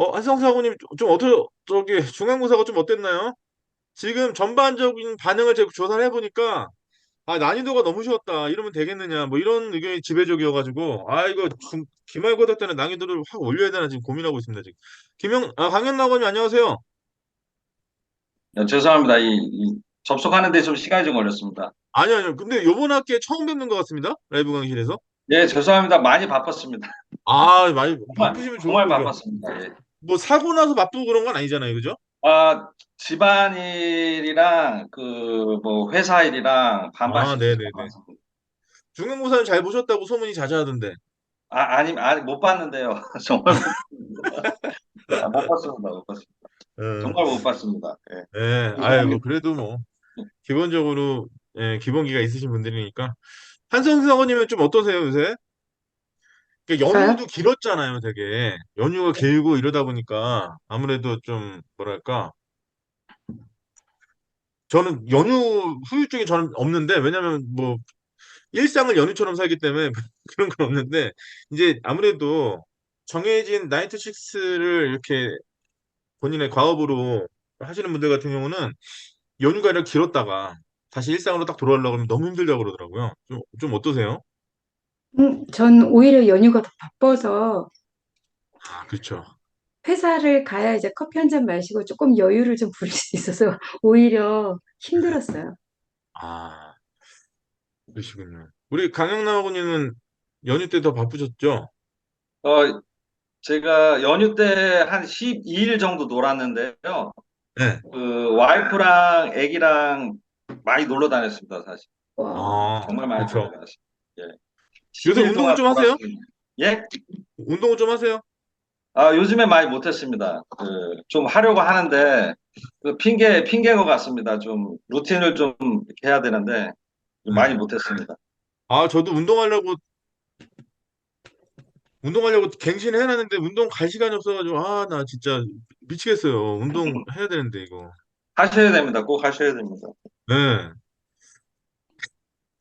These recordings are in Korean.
한성사고님 좀 어떠 저기 중간고사가 좀 어땠나요? 지금 전반적인 반응을 제가 조사를 해보니까 난이도가 너무 쉬웠다. 이러면 되겠느냐. 뭐 이런 의견이 지배적이어가지고 이거 기말고사 때는 난이도를 확 올려야 되나 지금 고민하고 있습니다. 지금 강현나고님 안녕하세요. 죄송합니다. 접속하는데 좀 시간이 좀 걸렸습니다. 아니요. 근데 요번 학기에 처음 뵙는 것 같습니다. 라이브 강의실에서. 예, 죄송합니다. 많이 바빴습니다. 많이 정말, 바쁘시면 좋은 정말 거죠. 바빴습니다. 예. 뭐 사고 나서 바쁘고 그런 건 아니잖아요. 그죠? 집안일이랑 뭐 회사 일이랑 반반씩 있어서 네네네. 중간고사는 잘 보셨다고 소문이 자자하던데. 아니, 못 봤는데요. 정말 못 봤습니다. 못 봤습니다. 어, 정말 못 봤습니다. 예. 네, 뭐 죄송합니다. 그래도 뭐 기본적으로 기본기가 있으신 분들이니까. 한성 사모님은 좀 어떠세요, 요새? 그러니까 저요? 연휴도 길었잖아요, 되게. 연휴가 길고 이러다 보니까 아무래도 좀 뭐랄까. 저는 연휴 후유증이 저는 없는데 왜냐면 뭐 일상을 연휴처럼 살기 때문에 그런 건 없는데 이제 아무래도 정해진 9 to 6를 이렇게 본인의 과업으로 하시는 분들 같은 경우는 연휴가 이렇게 길었다가 다시 일상으로 딱 돌아오려고 하면 너무 힘들다고 그러더라고요. 좀 어떠세요? 전 오히려 연휴가 더 바빠서 그렇죠. 회사를 가야 이제 커피 한 잔 마시고 조금 여유를 좀 부릴 수 있어서 오히려 힘들었어요. 아, 그러시군요. 우리 강영남 아버님은 연휴 때 더 바쁘셨죠? 어, 제가 연휴 때 한 12일 정도 놀았는데요. 네. 와이프랑 애기랑 많이 놀러 다녔습니다, 사실. 와, 정말 많이 놀러 그렇죠. 다녔습니다. 예. 요새 10일 운동은 동안 좀 하세요? 놀았습니다. 예? 운동은 좀 하세요? 요즘에 많이 못했습니다. 좀 하려고 하는데, 핑계인 것 같습니다. 좀, 루틴을 좀 이렇게 해야 되는데, 좀 네. 많이 못했습니다. 저도 운동하려고 갱신을 해놨는데 운동 갈 시간이 없어가지고 나 진짜 미치겠어요. 운동 해야 되는데 이거. 하셔야 됩니다. 꼭 하셔야 됩니다. 네.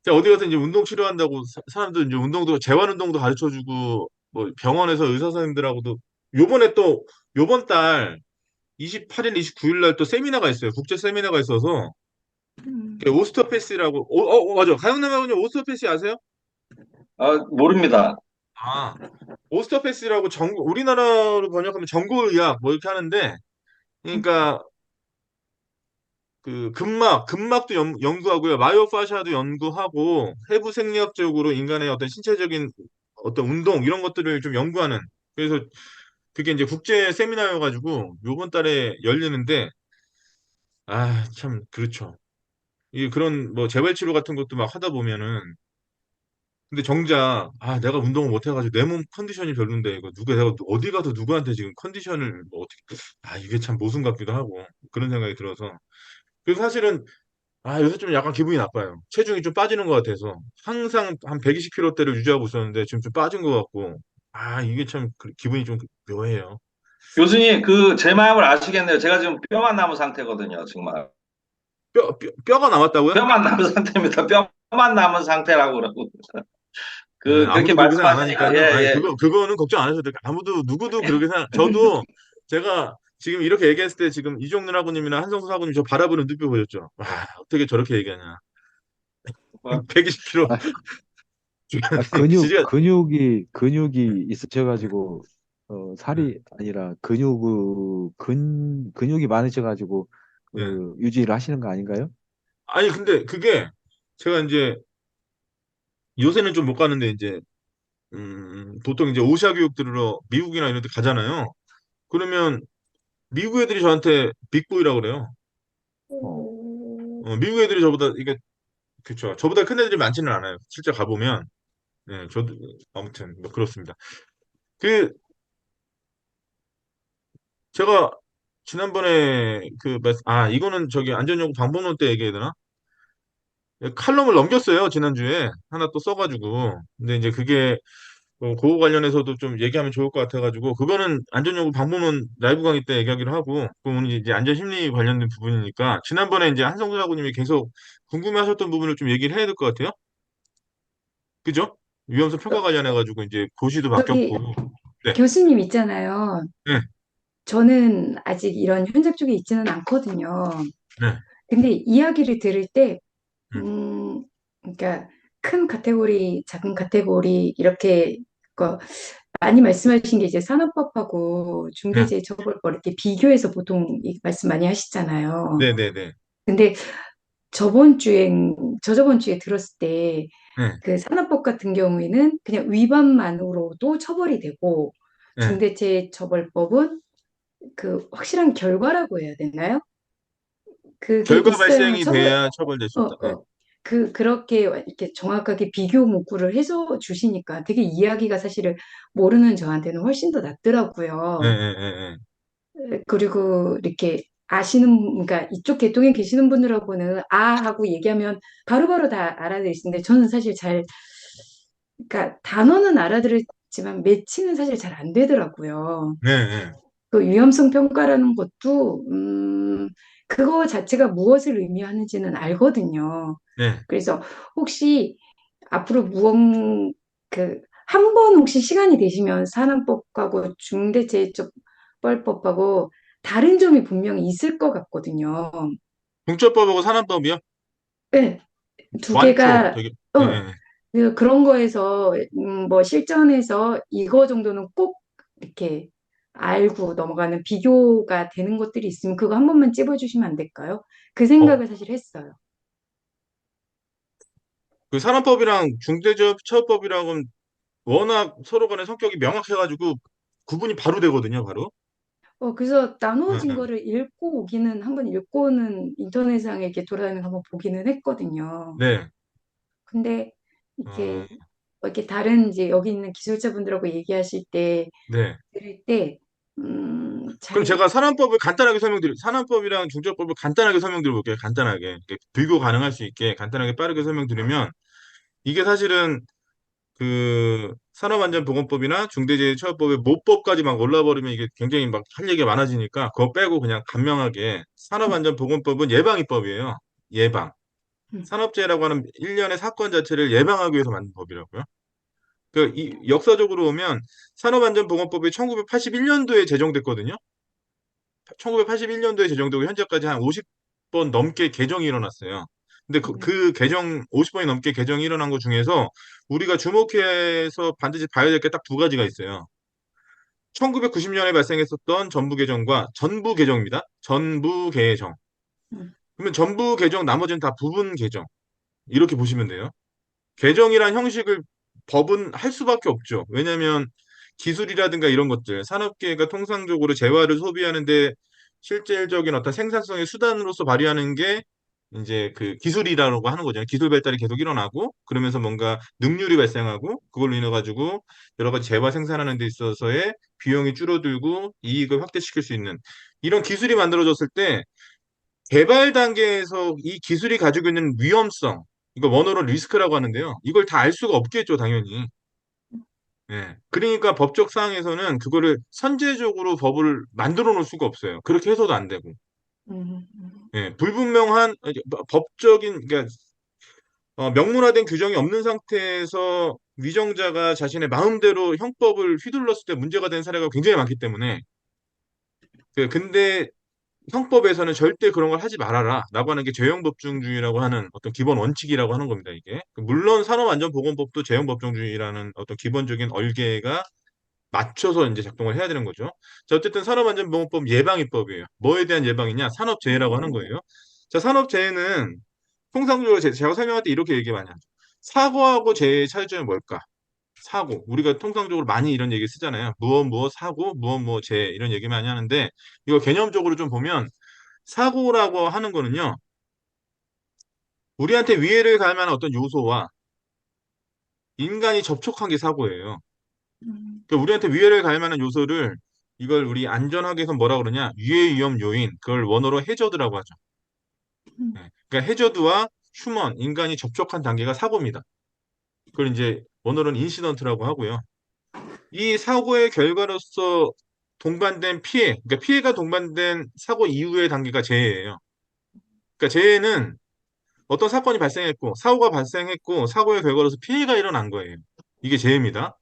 제가 어디 가서 이제 운동 치료한다고 사람들 이제 운동도 재활 운동도 가르쳐주고 뭐 병원에서 의사 선생님들하고도 요번에 또 요번 달 28일, 29일 날 또 세미나가 있어요. 국제 세미나가 있어서 음, 그 오스테오패스라고 맞아. 가영남 하고님 오스테오패스 아세요? 모릅니다. 아, 오스테오패스라고 우리나라로 번역하면 정구의학 뭐 이렇게 하는데 그러니까 그 근막도 연구하고요. 마이오파샤도 연구하고 해부 생리학적으로 인간의 어떤 신체적인 어떤 운동 이런 것들을 좀 연구하는 그래서 그게 이제 국제 세미나여가지고 요번 달에 열리는데 참 그렇죠. 이 그런 뭐 재활 치료 같은 것도 막 하다 보면은 근데 정작 내가 운동을 못 해가지고 내 몸 컨디션이 별론데 이거 내가 어디 가서 누구한테 지금 컨디션을 뭐 어떻게 이게 참 모순 같기도 하고 그런 생각이 들어서 그래서 사실은 요새 좀 약간 기분이 나빠요. 체중이 좀 빠지는 것 같아서 항상 한 120kg대를 유지하고 있었는데 지금 좀 빠진 것 같고 이게 참 기분이 좀 묘해요. 교수님, 제 마음을 아시겠네요. 제가 지금 뼈만 남은 상태거든요, 정말. 뼈가 남았다고요? 뼈만 남은 상태입니다. 뼈만 남은 상태라고 그러고. 네, 그렇게 아무도 그렇게 생각 안 말씀하시니까, 예, 하니까요. 예. 그거는 걱정 안 하셔도 돼요. 누구도 그렇게 생각, 저도 제가 지금 이렇게 얘기했을 때 지금 이종근 하고님이나 한성수 하고님 저 바라보는 눈빛 보셨죠? 어떻게 저렇게 얘기하냐. 뭐, 120kg. 아, 근육, 지지가, 근육이 있으셔가지고, 네, 살이 아니라 근육이 많으셔가지고, 네. 유지를 하시는 거 아닌가요? 근데 그게 제가 이제 요새는 좀 못 가는데 이제 보통 이제 오시아 교육 들으러 미국이나 이런 데 가잖아요. 그러면 미국 애들이 저한테 빅보이라고 그래요. 어, 미국 애들이 저보다 이게 그쵸. 저보다 큰 애들이 많지는 않아요. 실제 가보면 저도 아무튼 뭐 그렇습니다. 그 제가 지난번에 이거는 저기 안전요구 방법론 때 얘기해야 되나? 칼럼을 넘겼어요. 지난주에 하나 또 써가지고. 근데 이제 그게 그거 관련해서도 좀 얘기하면 좋을 것 같아가지고 그거는 안전요구 방법론 라이브 강의 때 얘기하기로 하고 그건 이제 안전심리 관련된 부분이니까 지난번에 이제 한성수 사고님이 계속 궁금해하셨던 부분을 좀 얘기를 해야 될 것 같아요. 그죠? 위험성 평가 관련해가지고 이제 고시도 저기 바뀌었고 네. 교수님 있잖아요. 네. 저는 아직 이런 현장 쪽에 있지는 않거든요. 네. 근데 이야기를 들을 때, 음, 그러니까 큰 카테고리, 작은 카테고리 이렇게 그 많이 말씀하신 게 이제 산업법하고 네. 중대재해처벌법 이렇게 비교해서 보통 이 말씀 많이 하시잖아요. 네네네. 근데 저저번 주에 들었을 때 네. 그 산업법 같은 경우에는 그냥 위반만으로도 처벌이 되고 네. 중대재해처벌법은 그 확실한 결과라고 해야 되나요? 그게 결과 있어야만 발생이 처벌, 돼야 처벌될 수 있다. 네. 그렇게 이렇게 정확하게 비교 문구를 해서 주시니까 되게 이야기가 사실은 모르는 저한테는 훨씬 더 네, 낫더라고요. 네, 네, 그리고 이렇게 그러니까 이쪽 계통에 계시는 분들하고는 하고 얘기하면 바로바로 다 알아들으시는데 저는 사실 그러니까 단어는 알아들었지만 매치는 사실 잘 안 되더라고요. 네, 네, 그 위험성 평가라는 것도, 그거 자체가 무엇을 의미하는지는 알거든요. 네. 그래서 혹시 앞으로 한 번 혹시 시간이 되시면 산업법하고 중대재해처벌법하고 다른 점이 분명히 있을 것 같거든요. 공처법하고 산업법이요? 네, 두 많죠. 개가, 되게. 네, 어, 네. 그런 거에서, 뭐 실전에서 이거 정도는 꼭 이렇게 알고 넘어가는 비교가 되는 것들이 있으면 그거 한 번만 찝어주시면 안 될까요? 그 어, 생각을 사실 했어요. 그 산업법이랑 중대재해처벌법이랑은 워낙 서로 간의 성격이 명확해가지고 구분이 바로 되거든요, 바로. 그래서 네, 나누어진 네. 거를 읽고 오기는 한번 읽고는 인터넷상에 이렇게 돌아다니면서 한번 보기는 했거든요. 네. 근데 어, 이렇게 이렇게 다른 이제 여기 있는 기술자분들하고 얘기하실 때 네. 들을 때 그럼 잘 제가 산업법이랑 중처법을 간단하게 설명드려볼게요. 간단하게. 이렇게 비교 가능할 수 있게 간단하게 빠르게 설명드리면 이게 사실은 그 산업안전보건법이나 중대재해처벌법의 모법까지 막 올라버리면 이게 굉장히 막 할 얘기가 많아지니까 그거 빼고 그냥 간명하게 산업안전보건법은 예방입법이에요. 예방. 음, 산업재해라고 하는 일련의 사건 자체를 예방하기 위해서 만든 법이라고요. 그 역사적으로 보면 산업안전보건법이 1981년도에 제정됐거든요. 1981년도에 제정되고 현재까지 한 50번 넘게 개정이 일어났어요. 근데 네. 그 개정 50번이 넘게 개정이 일어난 것 중에서 우리가 주목해서 반드시 봐야 될 게 딱 두 가지가 있어요. 1990년에 발생했었던 전부 개정과 전부 개정입니다. 전부 개정. 음, 그러면 전부 개정 나머지는 다 부분 개정. 이렇게 보시면 돼요. 개정이란 형식을 법은 할 수밖에 없죠. 왜냐하면 기술이라든가 이런 것들, 산업계가 통상적으로 재화를 소비하는데 실질적인 어떤 생산성의 수단으로서 발휘하는 게 이제 그 기술이라고 하는 거죠. 기술 발달이 계속 일어나고 그러면서 뭔가 능률이 발생하고 그걸로 인해 가지고 여러 가지 재화 생산하는 데 있어서의 비용이 줄어들고 이익을 확대시킬 수 있는 이런 기술이 만들어졌을 때 개발 단계에서 이 기술이 가지고 있는 위험성, 이거 원어로 리스크라고 하는데요. 이걸 다 알 수가 없겠죠, 당연히. 예. 그러니까 법적 사항에서는 그거를 선제적으로 법을 만들어 놓을 수가 없어요. 그렇게 해서도 안 되고. 음, 음, 예. 불분명한 법적인, 그러니까 명문화된 규정이 없는 상태에서 위정자가 자신의 마음대로 형법을 휘둘렀을 때 문제가 된 사례가 굉장히 많기 때문에 근데 형법에서는 절대 그런 걸 하지 말아라 라고 하는 게 재형법중주의라고 하는 어떤 기본 원칙이라고 하는 겁니다, 이게. 물론 산업안전보건법도 재형법중주의라는 어떤 기본적인 얼개가 맞춰서 이제 작동을 해야 되는 거죠. 자, 어쨌든 산업안전보건법 예방입법이에요. 뭐에 대한 예방이냐? 산업재해라고 하는 거예요. 자, 산업재해는 통상적으로 제가 설명할 때 이렇게 얘기 많이 하죠. 사고하고 재해의 차이점이 뭘까? 사고. 우리가 통상적으로 많이 이런 얘기 쓰잖아요. 무엇 사고, 무엇 재해 이런 얘기 많이 하는데 이거 개념적으로 좀 보면 사고라고 하는 거는요. 우리한테 위해를 가할 만한 어떤 요소와 인간이 접촉한 게 사고예요. 음, 그러니까 우리한테 위해를 가할 만한 요소를 이걸 우리 안전하게 해서 뭐라 그러냐? 유해 위험 요인. 그걸 원어로 해저드라고 하죠. 음, 네. 그러니까 해저드와 휴먼, 인간이 접촉한 단계가 사고입니다. 그걸 이제 원어로는 인시던트라고 하고요. 이 사고의 결과로서 동반된 피해, 그러니까 피해가 동반된 사고 이후의 단계가 재해예요. 그러니까 재해는 어떤 사건이 발생했고, 사고가 발생했고, 사고의 결과로서 피해가 일어난 거예요. 이게 재해입니다.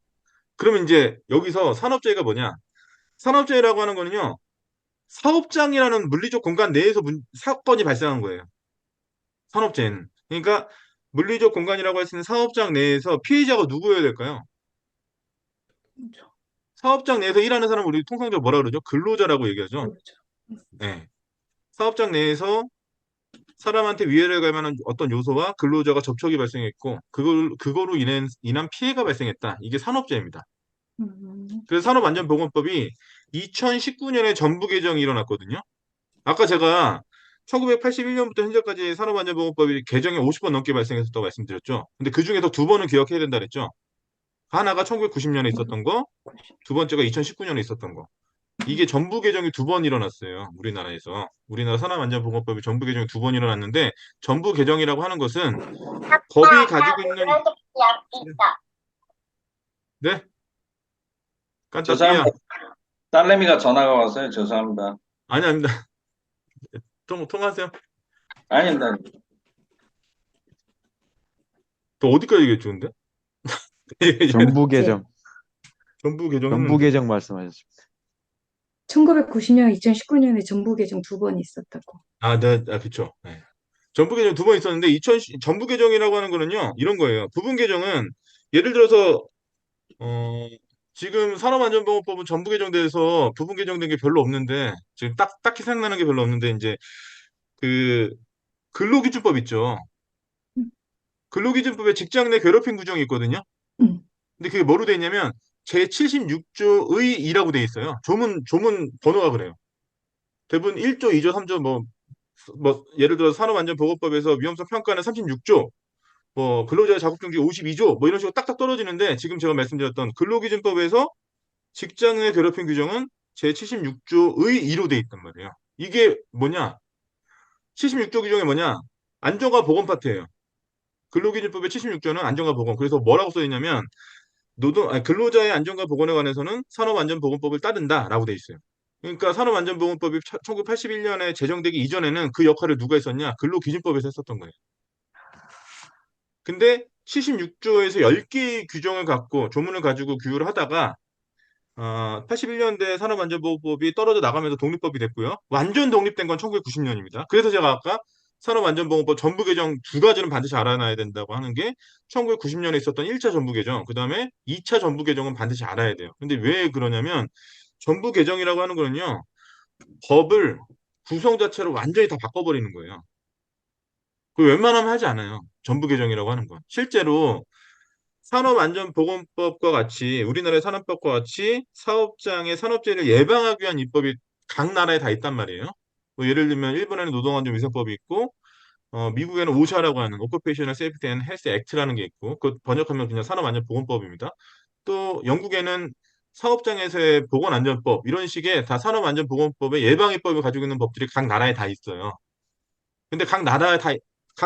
그러면 이제 여기서 산업재해가 뭐냐? 산업재해라고 하는 거는요, 사업장이라는 물리적 공간 내에서 사건이 발생한 거예요. 산업재해는. 그러니까 물리적 공간이라고 할 수 있는 사업장 내에서 피해자가 누구여야 될까요? 그렇죠. 사업장 내에서 일하는 사람을 우리 통상적으로 뭐라 그러죠? 근로자라고 얘기하죠. 그렇죠. 네. 사업장 내에서 사람한테 위해를 갈 만한 어떤 요소와 근로자가 접촉이 발생했고, 그거로 인한 피해가 발생했다. 이게 산업재해입니다. 음, 그래서 산업안전보건법이 2019년에 전부 개정이 일어났거든요. 아까 제가 1981년부터 현재까지 산업안전보건법이 개정이 50번 넘게 발생했었다고 말씀드렸죠. 근데 그 중에서 두 번은 기억해야 된다 그랬죠. 하나가 1990년에 있었던 거, 두 번째가 2019년에 있었던 거. 이게 전부 개정이 두 번 일어났어요. 우리나라에서. 우리나라 산업안전보건법이 전부 개정이 두 번 일어났는데, 전부 개정이라고 하는 것은 법이 가지고 있는, 네? 깐따삐야. 죄송합니다. 딸내미가 전화가 와서요. 죄송합니다. 아니, 아닙니다. 통화하세요. 아닙니다. 또 어디까지 얘기했죠, 근데? 정부 개정, 전부 정부 개정했는데. 개정 말씀하셨습니다. 1990년, 2019년에 정부 개정 두 번 있었다고. 그쵸. 네. 전부 개정 두 번 있었는데, 전부 개정이라고 하는 거는요, 이런 거예요. 부분 개정은, 예를 들어서, 어, 지금 산업안전보건법은 전부 개정돼서 부분 개정된 게 별로 없는데, 지금 딱히 생각나는 게 별로 없는데, 이제, 그, 근로기준법 있죠. 음, 근로기준법에 직장 내 괴롭힘 규정이 있거든요. 음, 근데 그게 뭐로 돼 있냐면, 제76조의 2라고 돼 있어요. 조문 번호가 그래요. 대부분 1조, 2조, 3조, 예를 들어 산업안전보건법에서 위험성 평가는 36조, 근로자의 자격증지 52조, 이런 식으로 딱딱 떨어지는데, 지금 제가 말씀드렸던 근로기준법에서 직장 내 괴롭힘 규정은 제76조의 2로 돼 있단 말이에요. 이게 뭐냐? 76조 규정이 뭐냐? 안전과 보건 파트예요. 근로기준법의 76조는 안전과 보건. 그래서 뭐라고 써 있냐면, 근로자의 안전과 보건에 관해서는 산업안전보건법을 따른다라고 돼 있어요. 그러니까 산업안전보건법이 1981년에 제정되기 이전에는 그 역할을 누가 했었냐? 근로기준법에서 했었던 거예요. 근데 76조에서 10개의 규정을 갖고 조문을 가지고 규율을 하다가 81년대 산업안전보건법이 떨어져 나가면서 독립법이 됐고요. 완전 독립된 건 1990년입니다. 그래서 제가 아까 산업안전보건법 전부 개정 두 가지는 반드시 알아놔야 된다고 하는 게 1990년에 있었던 1차 전부 개정, 그 다음에 2차 전부 개정은 반드시 알아야 돼요. 근데 왜 그러냐면 전부 개정이라고 하는 거는요, 법을 구성 자체를 완전히 다 바꿔버리는 거예요. 그 웬만하면 하지 않아요. 전부 개정이라고 하는 건. 실제로 산업안전보건법과 같이 우리나라의 산업법과 같이 사업장의 산업재해를 예방하기 위한 입법이 각 나라에 다 있단 말이에요. 예를 들면 일본에는 노동안전위생법이 있고 미국에는 오샤라고 하는 Occupational Safety and Health Act라는 게 있고 그 번역하면 그냥 산업안전보건법입니다. 또 영국에는 사업장에서의 보건안전법 이런 식의 다 산업안전보건법의 예방입법을 가지고 있는 법들이 각 나라에 다 있어요. 근데 각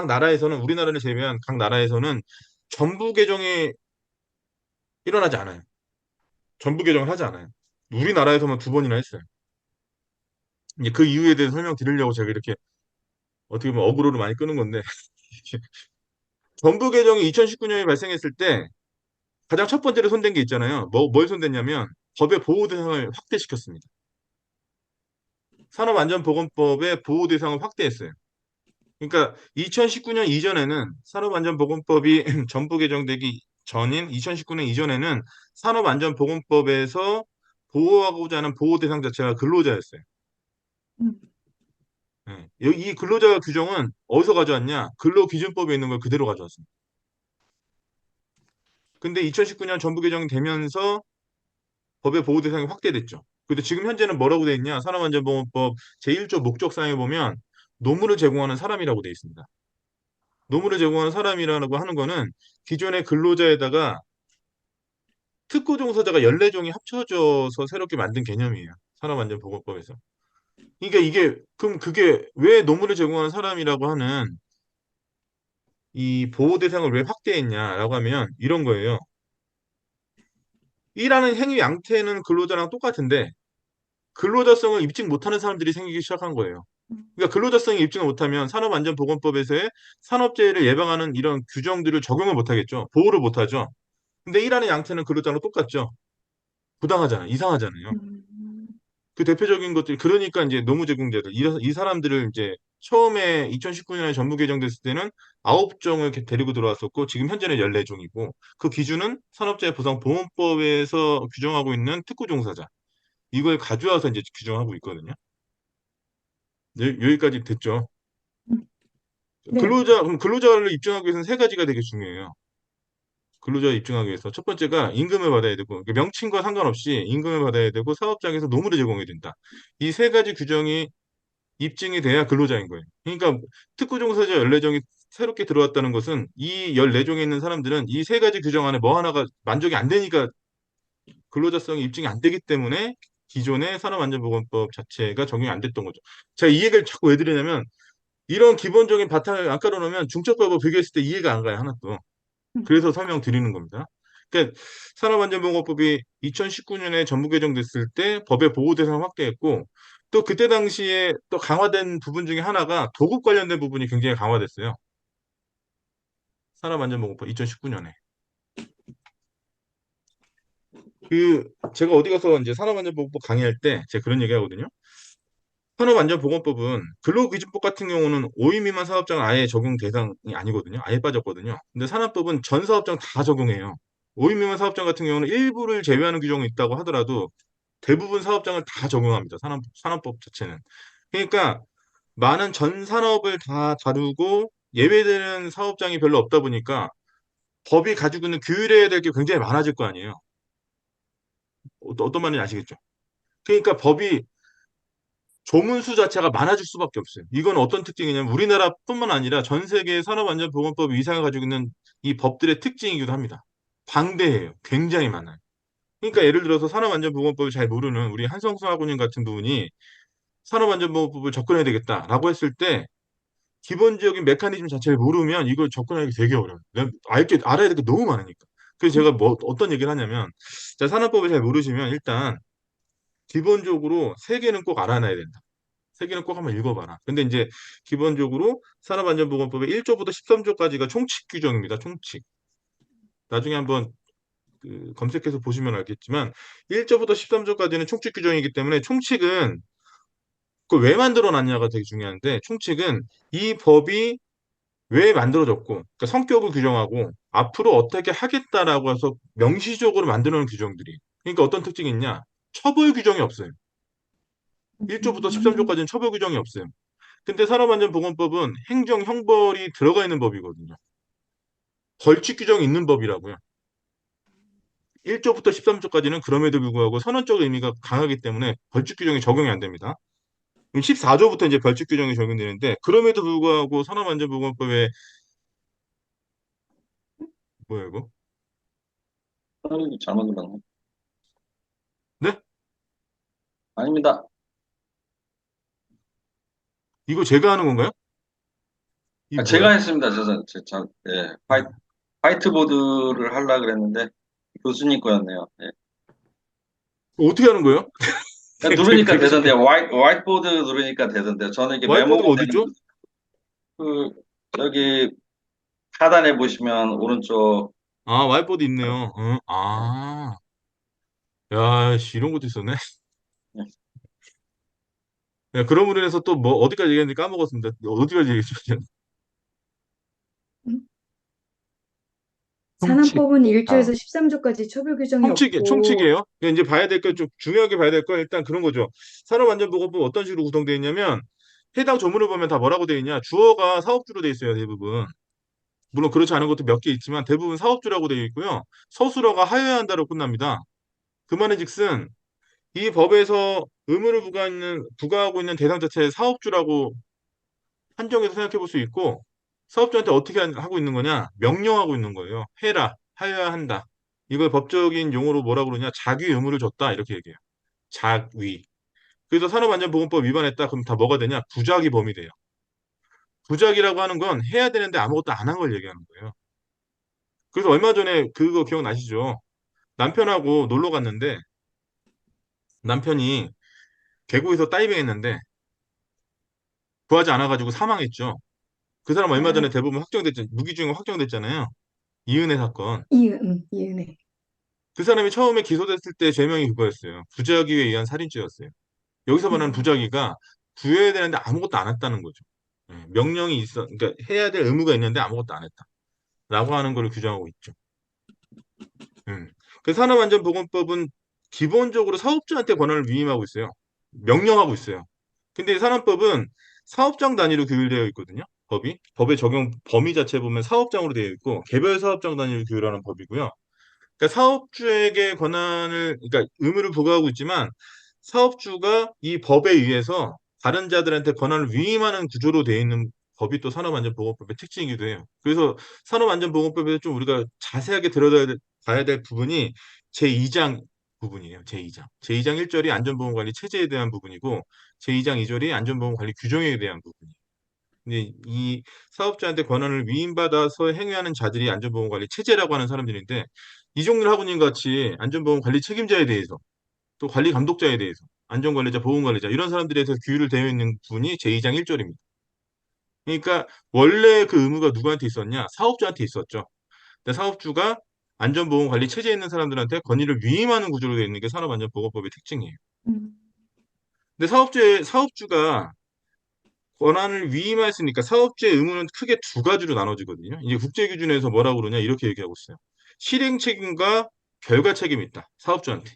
나라에서는 우리나라를 제외한 각 나라에서는 전부 개정이 일어나지 않아요. 전부 개정을 하지 않아요. 우리나라에서만 두 번이나 했어요. 이제 그 이유에 대해서 설명드리려고 제가 이렇게 어떻게 보면 어그로를 많이 끄는 건데 전부 개정이 2019년에 발생했을 때 가장 첫 번째로 손댄 게 있잖아요. 뭘 손댔냐면 법의 보호 대상을 확대시켰습니다. 산업안전보건법의 보호 대상을 확대했어요. 그러니까 2019년 이전에는 산업안전보건법이 전부 개정되기 전인 2019년 이전에는 산업안전보건법에서 보호하고자 하는 보호 대상 자체가 근로자였어요. 음, 이 근로자 규정은 어디서 가져왔냐? 근로기준법에 있는 걸 그대로 가져왔습니다. 근데 2019년 전부 개정이 되면서 법의 보호 대상이 확대됐죠. 근데 지금 현재는 뭐라고 돼 있냐? 산업안전보건법 제1조 목적사항에 보면 노무를 제공하는 사람이라고 돼 있습니다. 노무를 제공하는 사람이라고 하는 거는 기존의 근로자에다가 특고 종사자가 14종이 합쳐져서 새롭게 만든 개념이에요. 산업안전보건법에서. 그러니까 그럼 그게 왜 노무를 제공하는 사람이라고 하는 이 보호 대상을 왜 확대했냐라고 하면 이런 거예요. 일하는 행위 양태는 근로자랑 똑같은데 근로자성을 입증 못하는 사람들이 생기기 시작한 거예요. 그러니까 근로자성이 입증을 못하면 산업안전보건법에서의 산업재해를 예방하는 이런 규정들을 적용을 못하겠죠. 보호를 못하죠. 근데 일하는 양태는 근로자랑 똑같죠. 부당하잖아요. 이상하잖아요. 음. 그 대표적인 것들이 그러니까 이제 노무제공자들 이 사람들을 이제 처음에 2019년에 전부 개정됐을 때는 9종을 데리고 들어왔었고 지금 현재는 14종이고 그 기준은 산업재해보상보험법에서 규정하고 있는 특구종사자 이걸 가져와서 이제 규정하고 있거든요. 여기까지 됐죠. 네. 그럼 근로자를 입증하기 위해서는 세 가지가 되게 중요해요. 근로자를 입증하기 위해서 첫 번째가 임금을 받아야 되고 그러니까 명칭과 상관없이 임금을 받아야 되고 사업장에서 노무를 제공해야 된다. 이 세 가지 규정이 입증이 돼야 근로자인 거예요. 그러니까 특구종사자 14종이 새롭게 들어왔다는 것은 이 14종에 있는 사람들은 이 세 가지 규정 안에 뭐 하나가 만족이 안 되니까 근로자성이 입증이 안 되기 때문에 기존의 산업안전보건법 자체가 적용이 안 됐던 거죠. 제가 이 얘기를 자꾸 왜 드리냐면 이런 기본적인 바탕을 안 깔아놓으면 중첩법을 비교했을 때 이해가 안 가요, 하나도. 그래서 설명드리는 겁니다. 그러니까 산업안전보건법이 2019년에 전부 개정됐을 때 법의 보호 대상을 확대했고 또 그때 당시에 또 강화된 부분 중에 하나가 도급 관련된 부분이 굉장히 강화됐어요. 산업안전보건법 2019년에. 제가 어디 가서 이제 산업안전보건법 강의할 때 제가 그런 얘기 하거든요. 산업안전보건법은 근로기준법 같은 경우는 5인 미만 사업장은 아예 적용 대상이 아니거든요. 아예 빠졌거든요. 근데 산업법은 전 사업장 다 적용해요. 5인 미만 사업장 같은 경우는 일부를 제외하는 규정이 있다고 하더라도 대부분 사업장을 다 적용합니다. 산업법 자체는. 그러니까 많은 전 산업을 다 다루고 예외되는 사업장이 별로 없다 보니까 법이 가지고 있는 규율해야 될 게 굉장히 많아질 거 아니에요. 어떤 말인지 아시겠죠? 그러니까 법이 조문수 자체가 많아질 수밖에 없어요. 이건 어떤 특징이냐면 우리나라뿐만 아니라 전 세계 산업안전보건법 위상을 가지고 있는 이 법들의 특징이기도 합니다. 방대해요. 굉장히 많아요. 그러니까 예를 들어서 산업안전보건법을 잘 모르는 우리 한성수 학우님 같은 분이 산업안전보건법을 접근해야 되겠다라고 했을 때 기본적인 메커니즘 자체를 모르면 이걸 접근하기 되게 어려워요. 알아야 될 게 너무 많으니까. 그래서 제가 어떤 얘기를 하냐면 자, 산업법을 잘 모르시면 일단 기본적으로 세 개는 꼭 알아놔야 된다. 세 개는 꼭 한번 읽어봐라. 근데 이제 기본적으로 산업안전보건법의 1조부터 13조까지가 총칙 규정입니다. 총칙. 나중에 한번 검색해서 보시면 알겠지만 1조부터 13조까지는 총칙 규정이기 때문에 총칙은 그걸 왜 만들어 놨냐가 되게 중요한데 총칙은 이 법이 왜 만들어졌고 그러니까 성격을 규정하고 앞으로 어떻게 하겠다라고 해서 명시적으로 만들어 놓은 규정들이 그러니까 어떤 특징이 있냐? 처벌 규정이 없어요. 1조부터 음, 13조까지는 처벌 규정이 없어요. 근데 산업안전보건법은 행정 형벌이 들어가 있는 법이거든요. 벌칙 규정이 있는 법이라고요. 1조부터 13조까지는 그럼에도 불구하고 선언적 의미가 강하기 때문에 벌칙 규정이 적용이 안 됩니다. 14조부터 이제 벌칙 규정이 적용되는데 그럼에도 불구하고 산업안전보건법에 뭐야 이거? 잘못 눌렀네. 네? 아닙니다. 이거 제가 하는 건가요? 이 아, 뭐야? 제가 했습니다. 예, 화이트보드를 하려고 그랬는데 교수님 거였네요. 예. 어떻게 하는 거예요? 누르니까 되게 신기해. 되던데요. 화이트보드 누르니까 되던데요. 저는 이게 와이프드가 메모가 어디 되는 있죠? 그 여기 하단에 보시면 오른쪽 아, 와이프드 있네요. 아, 야, 씨, 이런 것도 있었네. 예, 야, 그럼으로 인해서 또 뭐 어디까지 얘기했는지 까먹었습니다. 어디까지 얘기했죠? 총칙. 산업법은 1조에서 아, 13조까지 처벌 규정이 없고, 총칙이에요. 이제 봐야 될 거 좀 중요하게 봐야 될 건 일단 그런 거죠. 산업안전보건법 어떤 식으로 구성되어 있냐면 해당 조문을 보면 다 뭐라고 되어 있냐? 주어가 사업주로 되어 있어요, 대부분. 물론 그렇지 않은 것도 몇 개 있지만 대부분 사업주라고 되어 있고요. 서술어가 하여야 한다로 끝납니다. 그 말인즉슨 이 법에서 의무를 부과하고 있는 대상 자체의 사업주라고 한정해서 생각해 볼 수 있고 사업주한테 어떻게 하고 있는 거냐? 명령하고 있는 거예요. 해라, 하여야 한다. 이걸 법적인 용어로 뭐라 그러냐? 자기 의무를 줬다 이렇게 얘기해요. 작위. 그래서 산업안전보건법 위반했다 그럼 다 뭐가 되냐? 부작위 범위 돼요. 부작위라고 하는 건 해야 되는데 아무것도 안 한 걸 얘기하는 거예요. 그래서 얼마 전에 그거 기억나시죠? 남편하고 놀러 갔는데 남편이 계곡에서 다이빙 했는데 구하지 않아가지고 사망했죠. 그 사람 얼마 아, 전에 대부분 무기징역 확정됐잖아요. 이은혜 사건. 이은혜. 그 사람이 처음에 기소됐을 때 죄명이 그거였어요. 부작위에 의한 살인죄였어요. 여기서 말하는 부작위가 구해야 되는데 아무것도 안 했다는 거죠. 명령이 있어, 그러니까 해야 될 의무가 있는데 아무것도 안 했다. 라고 하는 걸 규정하고 있죠. 그 산업안전보건법은 기본적으로 사업주한테 권한을 위임하고 있어요. 명령하고 있어요. 근데 이 산업법은 사업장 단위로 규율되어 있거든요. 법의 적용 범위 자체 보면 사업장으로 되어 있고 개별 사업장 단위로 규율하는 법이고요. 그러니까 사업주에게 권한을, 그러니까 의무를 부과하고 있지만 사업주가 이 법에 의해서 다른 자들한테 권한을 위임하는 구조로 되어 있는 법이 또 산업안전보건법의 특징이기도 해요. 그래서 산업안전보건법에서 좀 우리가 자세하게 들여다봐야 될 부분이 제2장 부분이에요. 제2장. 제2장 1절이 안전보건관리 체제에 대한 부분이고 제2장 2절이 안전보건관리 규정에 대한 부분이에요. 근데 이 사업자한테 권한을 위임받아서 행위하는 자들이 안전보건관리 체제라고 하는 사람들인데 이종률 하고님 같이 안전보건관리 책임자에 대해서 또 관리 감독자에 대해서 안전관리자, 보건관리자 이런 사람들에 대해서 규율 되어 있는 부분이 제2장 1절입니다. 그러니까 원래 그 의무가 누구한테 있었냐? 사업주한테 있었죠. 근데 사업주가 안전보건관리 체제에 있는 사람들한테 권위를 위임하는 구조로 되어 있는 게 산업안전보건법의 특징이에요. 음, 근데 사업주가 권한을 위임했으니까 사업주의 의무는 크게 두 가지로 나눠지거든요. 이제 국제기준에서 뭐라고 그러냐 이렇게 얘기하고 있어요. 실행 책임과 결과 책임이 있다. 사업주한테.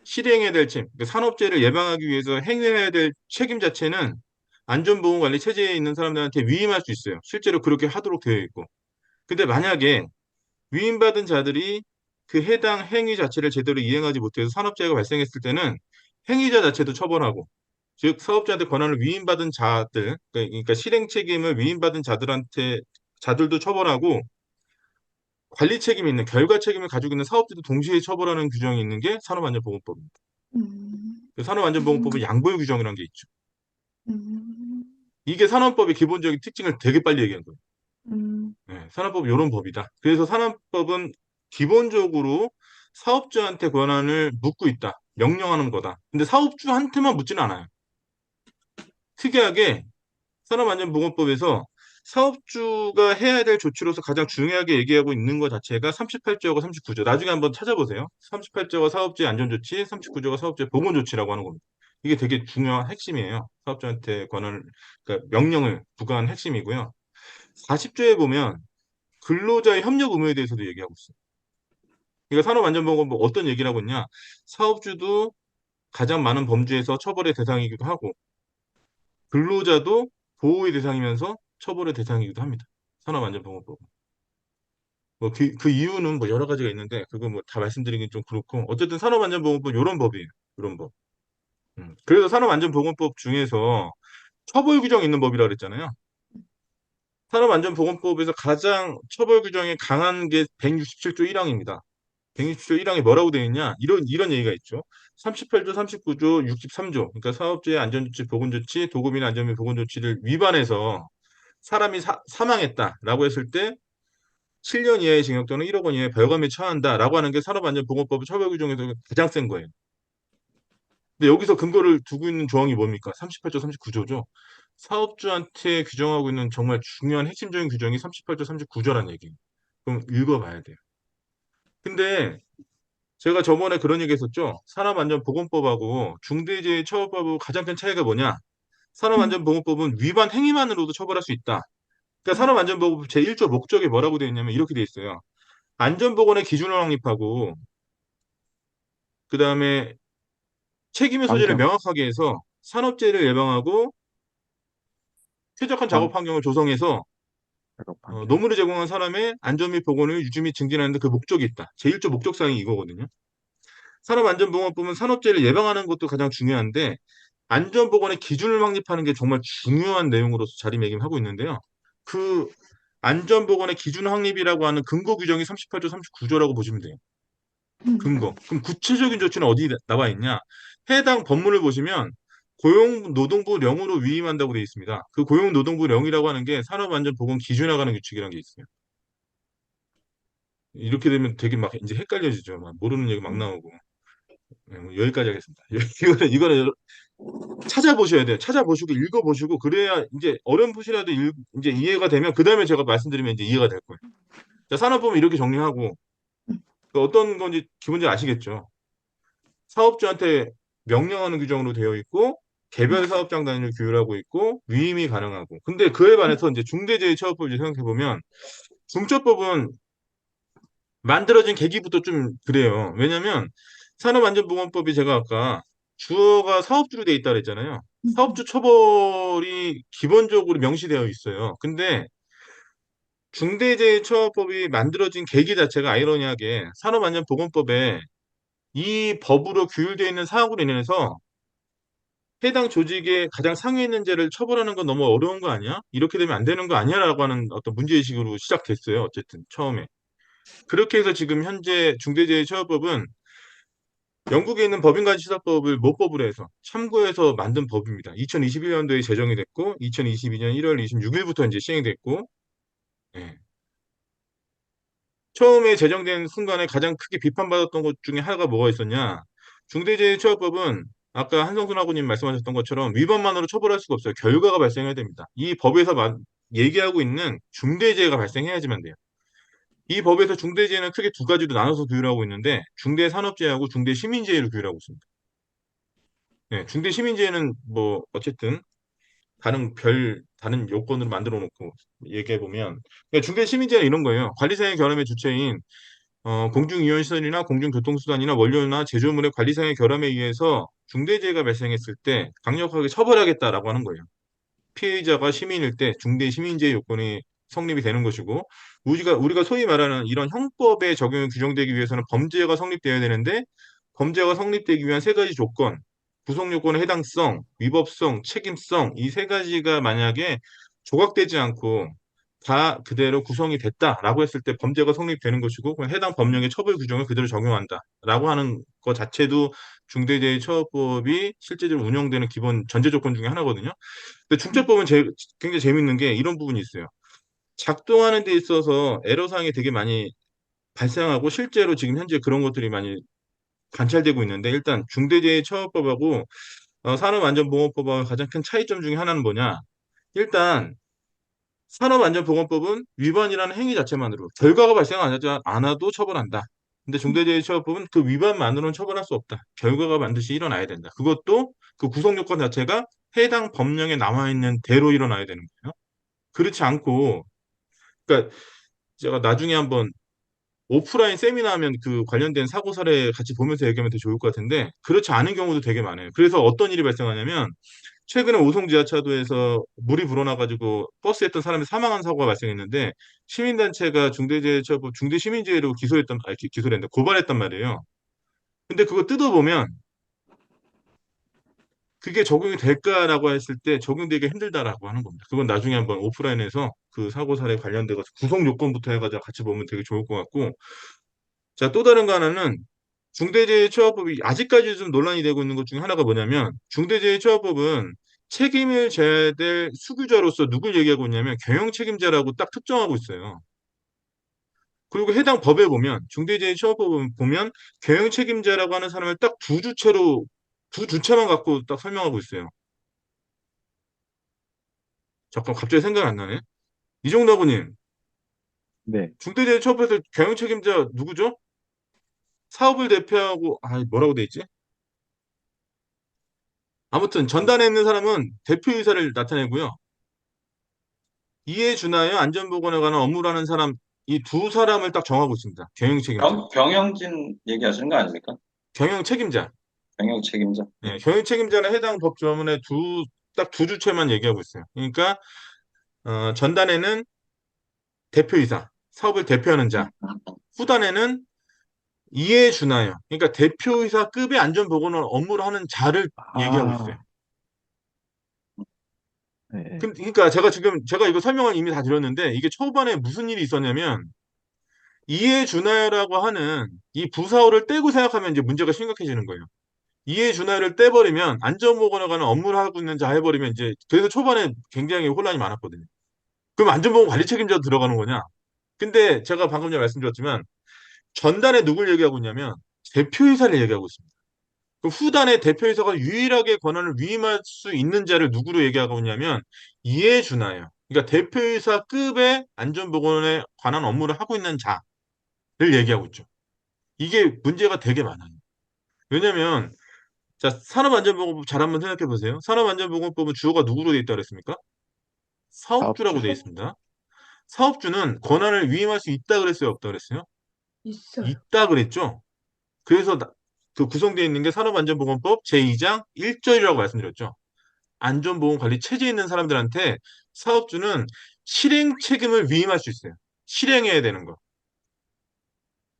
실행해야 될 책임, 그러니까 산업재해를 예방하기 위해서 행해야 될 책임 자체는 안전보건관리 체제에 있는 사람들한테 위임할 수 있어요. 실제로 그렇게 하도록 되어 있고. 근데 만약에 위임받은 자들이 그 해당 행위 자체를 제대로 이행하지 못해서 산업재해가 발생했을 때는 행위자 자체도 처벌하고, 즉 사업자한테 권한을 위임받은 자들, 그러니까 실행 책임을 위임받은 자들도 처벌하고 관리 책임이 있는 결과 책임을 가지고 있는 사업자도 동시에 처벌하는 규정이 있는 게 산업안전보건법입니다. 음, 그 산업안전보건법의 음, 양보의 규정이라는 게 있죠. 음, 이게 산업법의 기본적인 특징을 되게 빨리 얘기한 거예요. 음, 산업법 이런 법이다. 그래서 산업법은 기본적으로 사업주한테 권한을 묻고 있다. 명령하는 거다. 근데 사업주한테만 묻지는 않아요. 특이하게 산업안전보건법에서 사업주가 해야 될 조치로서 가장 중요하게 얘기하고 있는 것 자체가 38조하고 39조. 나중에 한번 찾아보세요. 38조가 사업주의 안전조치, 39조가 사업주의 보건조치라고 하는 겁니다. 이게 되게 중요한 핵심이에요. 사업주한테 그러니까 명령을 부과한 핵심이고요. 40조에 보면 근로자의 협력 의무에 대해서도 얘기하고 있어요. 그러니까 산업안전보건법 어떤 얘기를 하고 있냐? 사업주도 가장 많은 범주에서 처벌의 대상이기도 하고 근로자도 보호의 대상이면서 처벌의 대상이기도 합니다. 산업안전보건법. 그 이유는 뭐 여러 가지가 있는데 그거 뭐 다 말씀드리긴 좀 그렇고 어쨌든 산업안전보건법 이런 법이에요. 이런 법. 그래서 산업안전보건법 중에서 처벌 규정 있는 법이라 그랬잖아요. 산업안전보건법에서 가장 처벌 규정이 강한 게 167조 1항입니다. 167조 1항에 뭐라고 되어 있냐? 이런 얘기가 있죠. 38조, 39조, 63조. 그러니까 사업주의 안전조치, 보건조치, 도급이나 안전및 보건조치를 위반해서 사람이 사망했다라고 했을 때 7년 이하의 징역 또는 1억 원 이하의 벌금에 처한다라고 하는 게 산업안전보건법 처벌 규정에서 가장 센 거예요. 근데 여기서 근거를 두고 있는 조항이 뭡니까? 38조, 39조죠. 사업주한테 규정하고 있는 정말 중요한 핵심적인 규정이 38조, 39조라는 얘기예요. 그럼 읽어봐야 돼요. 근데 제가 저번에 그런 얘기 했었죠. 산업안전보건법하고 중대재해처벌법하고 가장 큰 차이가 뭐냐? 음, 산업안전보건법은 위반 행위만으로도 처벌할 수 있다. 그러니까 음, 산업안전보건법 제1조 목적이 뭐라고 되어 있냐면 이렇게 되어 있어요. 안전보건의 기준을 확립하고 그다음에 책임의 소재를 방평, 명확하게 해서 산업재해를 예방하고 쾌적한 방, 작업 환경을 조성해서 작업 방평. 노무를 제공한 사람의 안전 및 보건을 유지 및 증진하는 데 그 목적이 있다. 제1조 목적사항이 이거거든요. 산업안전보건법은 산업재해를 예방하는 것도 가장 중요한데 안전보건의 기준을 확립하는 게 정말 중요한 내용으로서 자리매김하고 있는데요. 그 안전보건의 기준 확립이라고 하는 근거 규정이 38조, 39조라고 보시면 돼요. 근거. 그럼 구체적인 조치는 어디 나와 있냐? 해당 법문을 보시면 고용노동부령으로 위임한다고 되어 있습니다. 그 고용노동부령이라고 하는 게 산업안전보건 기준에 관한 규칙이라는 게 있어요. 이렇게 되면 되게 막 이제 헷갈려지죠. 막 모르는 얘기 막 음, 나오고. 여기까지 하겠습니다. 이거는 찾아보셔야 돼요. 찾아보시고 읽어보시고 그래야 이제 어렴풋이라도 이제 이해가 되면 그 다음에 제가 말씀드리면 이제 이해가 될 거예요. 자, 산업보면 이렇게 정리하고 음, 그 어떤 건지 기본적으로 아시겠죠? 사업주한테 명령하는 규정으로 되어 있고 개별 사업장 단위를 규율하고 있고 위임이 가능하고. 근데 그에 반해서 이제 중대재해처벌법을 생각해 보면 중처법은 만들어진 계기부터 좀 그래요. 왜냐면 산업안전보건법이 제가 아까 주어가 사업주로 돼 있다 그랬잖아요. 사업주 처벌이 기본적으로 명시되어 있어요. 근데 중대재해처벌법이 만들어진 계기 자체가 아이러니하게 산업안전보건법에 이 법으로 규율되어 있는 사항으로 인해서 해당 조직의 가장 상위에 있는 죄를 처벌하는 건 너무 어려운 거 아니야? 이렇게 되면 안 되는 거 아니야라고 하는 어떤 문제의식으로 시작됐어요. 어쨌든 처음에. 그렇게 해서 지금 현재 중대재해처벌법은 영국에 있는 법인간시사법을 모법으로 해서 참고해서 만든 법입니다. 2021년도에 제정이 됐고 2022년 1월 26일부터 이제 시행이 됐고 예. 처음에 제정된 순간에 가장 크게 비판받았던 것 중에 하나가 뭐가 있었냐? 중대재해처벌법은 아까 한성순 하고님 말씀하셨던 것처럼 위반만으로 처벌할 수가 없어요. 결과가 발생해야 됩니다. 이 법에서 얘기하고 있는 중대재해가 발생해야지만 돼요. 이 법에서 중대재해는 크게 두 가지로 나눠서 규율하고 있는데 중대산업재해하고 중대시민재해로 규율하고 있습니다. 네, 중대시민재해는 뭐 어쨌든 다른 요건으로 만들어 놓고 얘기해 보면 중대시민재해는 이런 거예요. 관리사의 결함의 주체인 공중이용시설이나 공중교통수단이나 원료나 제조물의 관리상의 결함에 의해서 중대재해가 발생했을 때 강력하게 처벌하겠다라고 하는 거예요. 피해자가 시민일 때 중대시민재해 요건이 성립이 되는 것이고 우리가 소위 말하는 이런 형법의 적용이 규정되기 위해서는 범죄가 성립되어야 되는데 범죄가 성립되기 위한 세 가지 조건, 구성 요건의 해당성, 위법성, 책임성 이 세 가지가 만약에 조각되지 않고 다 그대로 구성이 됐다라고 했을 때 범죄가 성립되는 것이고 그냥 해당 법령의 처벌 규정을 그대로 적용한다라고 하는 것 자체도 중대재해처벌법이 실제적으로 운영되는 기본 전제 조건 중에 하나거든요. 근데 중처법은 굉장히 재밌는 게 이런 부분이 있어요. 작동하는 데 있어서 애로사항이 되게 많이 발생하고 실제로 지금 현재 그런 것들이 많이 관찰되고 있는데 일단 중대재해처벌법하고 산업안전보건법하고 가장 큰 차이점 중에 하나는 뭐냐? 일단 산업안전보건법은 위반이라는 행위 자체만으로 결과가 발생하지 않아도 처벌한다. 근데 중대재해처벌법은 그 위반만으로는 처벌할 수 없다. 결과가 반드시 일어나야 된다. 그것도 그 구성 요건 자체가 해당 법령에 나와 있는 대로 일어나야 되는 거예요. 그렇지 않고, 그러니까 제가 나중에 한번 오프라인 세미나 하면 그 관련된 사고 사례 같이 보면서 얘기하면 더 좋을 것 같은데 그렇지 않은 경우도 되게 많아요. 그래서 어떤 일이 발생하냐면 최근에 오송 지하차도에서 물이 불어나가지고 버스에 있던 사람이 사망한 사고가 발생했는데 시민단체가 중대재해처벌 중대시민재해로 기소를 했는데 고발했단 말이에요. 근데 그거 뜯어보면 그게 적용이 될까라고 했을 때 적용되기 힘들다라고 하는 겁니다. 그건 나중에 한번 오프라인에서 그 사고 사례 관련돼서 구성 요건부터 해가지고 같이 보면 되게 좋을 것 같고 자, 또 다른 거 하나는 중대재해처벌법이 아직까지 좀 논란이 되고 있는 것 중에 하나가 뭐냐면 중대재해처벌법은 책임을 져야 될 수규자로서 누굴 얘기하고 있냐면 경영 책임자라고 딱 특정하고 있어요. 그리고 해당 법에 보면 중대재해처벌법 보면 경영 책임자라고 하는 사람을 딱 두 주체만 갖고 딱 설명하고 있어요. 잠깐 갑자기 생각 안 나네. 이종다구님 네. 중대재해처벌에서 경영 책임자 누구죠? 사업을 대표하고 뭐라고 돼 있지? 아무튼 전단에 있는 사람은 대표이사를 나타내고요. 이에 준하여 안전보건에 관한 업무를 하는 사람, 이 두 사람을 딱 정하고 있습니다. 경영 책임자. 병영진 얘기하시는 거 아닙니까? 경영 책임자. 병영 책임자. 예, 경영 책임자는 해당 법 조문에 딱 두 주체만 얘기하고 있어요. 그러니까, 전단에는 대표이사, 사업을 대표하는 자. 후단에는 이에 준하여. 그러니까 대표이사급의 안전보건 업무를 하는 자를 얘기하고 있어요. 아, 네. 그러니까 제가 이거 설명을 이미 다 드렸는데 이게 초반에 무슨 일이 있었냐면 이해 준하여라고 하는 이 부사어를 떼고 생각하면 이제 문제가 심각해지는 거예요. 이해 준하여를 떼버리면 안전보건에 관한 업무를 하고 있는 자 해버리면 이제 그래서 초반에 굉장히 혼란이 많았거든요. 그럼 안전보건 관리 책임자도 들어가는 거냐? 근데 제가 방금 전에 말씀드렸지만 전단에 누굴 얘기하고 있냐면 대표이사를 얘기하고 있습니다. 그 후단에 대표이사가 유일하게 권한을 위임할 수 있는 자를 누구로 얘기하고 있냐면 이해 준하여. 그러니까 대표이사급의 안전보건에 관한 업무를 하고 있는 자를 얘기하고 있죠. 이게 문제가 되게 많아요. 왜냐면 자, 산업안전보건법 잘 한번 생각해 보세요. 산업안전보건법은 주어가 누구로 돼 있다 그랬습니까? 사업주라고 사업주. 돼 있습니다. 사업주는 권한을 위임할 수 있다 그랬어요, 없다 그랬어요? 있어요. 있다 그랬죠. 그래서 그 구성되어 있는 게 산업안전보건법 제2장 1절이라고 말씀드렸죠. 안전보건관리 체제에 있는 사람들한테 사업주는 실행 책임을 위임할 수 있어요. 실행해야 되는 거.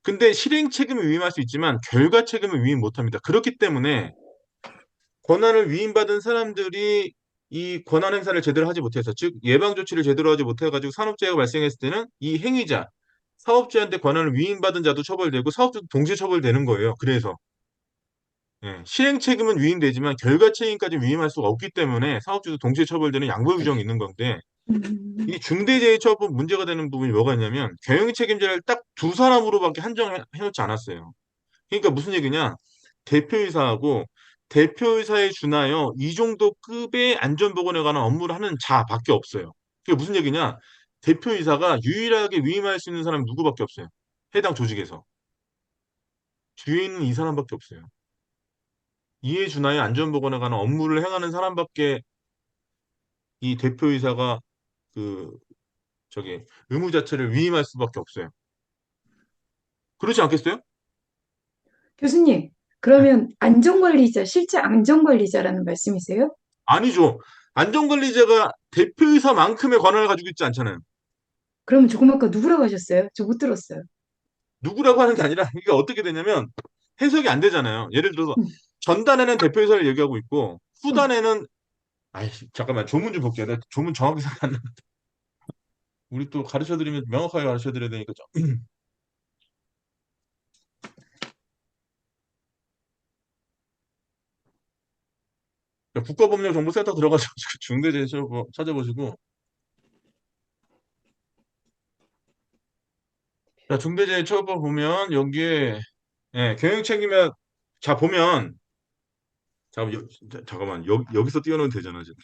근데 실행 책임을 위임할 수 있지만 결과 책임을 위임 못합니다. 그렇기 때문에 권한을 위임받은 사람들이 이 권한 행사를 제대로 하지 못해서, 즉 예방 조치를 제대로 하지 못해가지고 산업재해가 발생했을 때는 이 행위자, 사업주한테 권한을 위임받은 자도 처벌되고 사업주도 동시에 처벌되는 거예요. 그래서 실행 책임은 위임되지만 결과 책임까지 위임할 수가 없기 때문에 사업주도 동시에 처벌되는 양보 규정이 있는 건데, 음, 이 중대재해처벌법 문제가 되는 부분이 뭐가 있냐면 경영 책임자를 딱 두 사람으로밖에 한정해 놓지 않았어요. 그러니까 무슨 얘기냐? 대표이사하고 대표이사에 준하여 이 정도 급의 안전보건에 관한 업무를 하는 자밖에 없어요. 그게 무슨 얘기냐? 대표이사가 유일하게 위임할 수 있는 사람이 누구밖에 없어요. 해당 조직에서. 뒤에 있는 이 사람밖에 없어요. 이에 준하여 안전보건에 관한 업무를 행하는 사람밖에 이 대표이사가 그 저기 의무 자체를 위임할 수밖에 없어요. 그렇지 않겠어요? 교수님, 네. 그러면 안전관리자, 실제 안전관리자라는 말씀이세요? 아니죠. 안전관리자가 대표이사만큼의 권한을 가지고 있지 않잖아요. 그러면 조금 아까 누구라고 하셨어요? 저 못 들었어요. 누구라고 하는 게 아니라 이게 어떻게 되냐면 해석이 안 되잖아요. 예를 들어서 음, 전단에는 대표이사를 얘기하고 있고 음. 후단에는 아이 잠깐만 조문 좀 볼게요. 내가 조문 정확히 생각 안 나. 우리 또 가르쳐 드리면 명확하게 가르쳐 드려야 되니까 국가법령정보센터 들어가셔서 중대재해처벌 찾아보시고 자, 중대재해처벌 보면 여기에 경영 책임자 자 보면 잠깐만 여기서 띄워놓으면 되잖아 지금.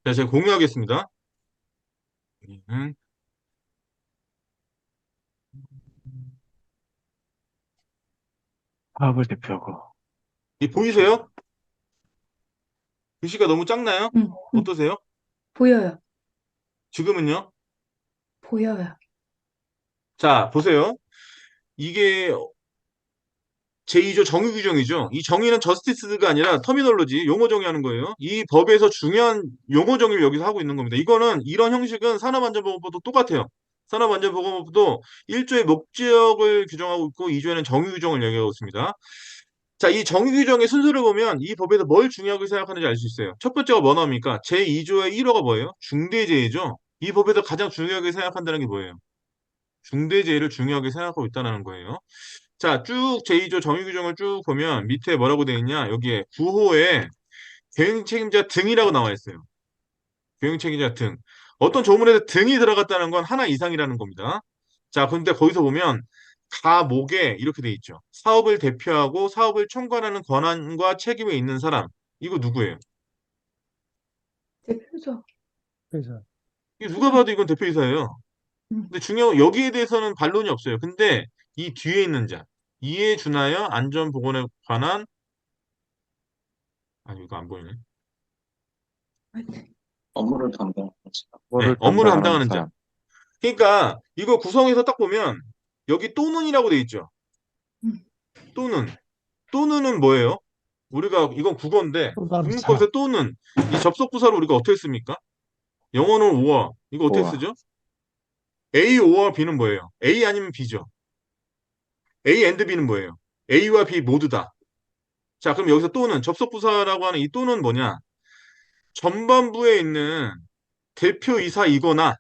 자, 제가 공유하겠습니다. 음, 사업을 대표하고. 이 보이세요? 글씨가 너무 작나요? 음, 음. 어떠세요? 보여요. 지금은요? 보여요. 자, 보세요. 이게 제2조 정의 규정이죠. 이 정의는 저스티스가 아니라 터미놀로지, 용어 정의하는 거예요. 이 법에서 중요한 용어 정의를 여기서 하고 있는 겁니다. 이거는 이런 형식은 산업안전보건법도 똑같아요. 산업안전보건법도 1조의 목적을 규정하고 있고 2조에는 정의 규정을 얘기하고 있습니다. 자, 이 정의 규정의 순서를 보면 이 법에서 뭘 중요하게 생각하는지 알 수 있어요. 첫 번째가 뭐 나옵니까? 제2조의 1호가 뭐예요? 중대재해죠. 이 법에서 가장 중요하게 생각한다는 게 뭐예요? 중대재해를 중요하게 생각하고 있다는 거예요. 자, 쭉 제2조 정의 규정을 쭉 보면 밑에 뭐라고 되어 있냐? 여기에 구호에 경영 책임자 등이라고 나와 있어요. 경영 책임자 등. 어떤 조문에서 등이 들어갔다는 건 하나 이상이라는 겁니다. 자, 근데 거기서 보면 가목에 이렇게 돼 있죠. 사업을 대표하고 사업을 총괄하는 권한과 책임이 있는 사람. 이거 누구예요? 대표죠. 그래서 이게 누가 봐도 이건 대표이사예요. 음. 근데 중요한 여기에 대해서는 반론이 없어요. 근데 이 뒤에 있는 자, 이에 준하여 안전보건에 관한 아니 이거 안 보이네. 업무를 담당하지. 네, 업무를 업무를 담당하는 담당하는 자. 사람. 그러니까 이거 구성에서 딱 보면 여기 또는이라고 돼 있죠. 음. 또는 또는은 뭐예요? 우리가 이건 국어인데 또 다른 사람. 국문법에서 또는 이 접속 부사를 우리가 어떻게 씁니까? 영어는 or 이거 어떻게 우와. 쓰죠? A or B는 뭐예요? A 아니면 B죠. A and B는 뭐예요? A와 B 모두다. 자, 그럼 여기서 또는 접속 부사라고 하는 이 또는 뭐냐? 전반부에 있는 대표이사이거나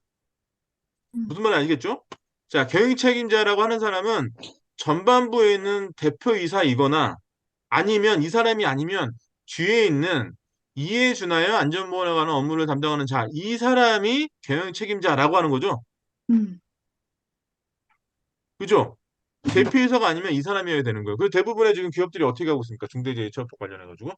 음. 무슨 말인지 아시겠죠? 자, 경영 책임자라고 하는 사람은 전반부에 있는 대표이사이거나 아니면 이 사람이 아니면 뒤에 있는 이에 준하여 안전보건에 관한 업무를 담당하는 자, 이 사람이 경영 책임자라고 하는 거죠. 음. 그죠? 대표이사가 아니면 이 사람이어야 되는 거예요. 그 대부분의 지금 기업들이 어떻게 하고 있습니까? 중대재해처벌법 관련해가지고.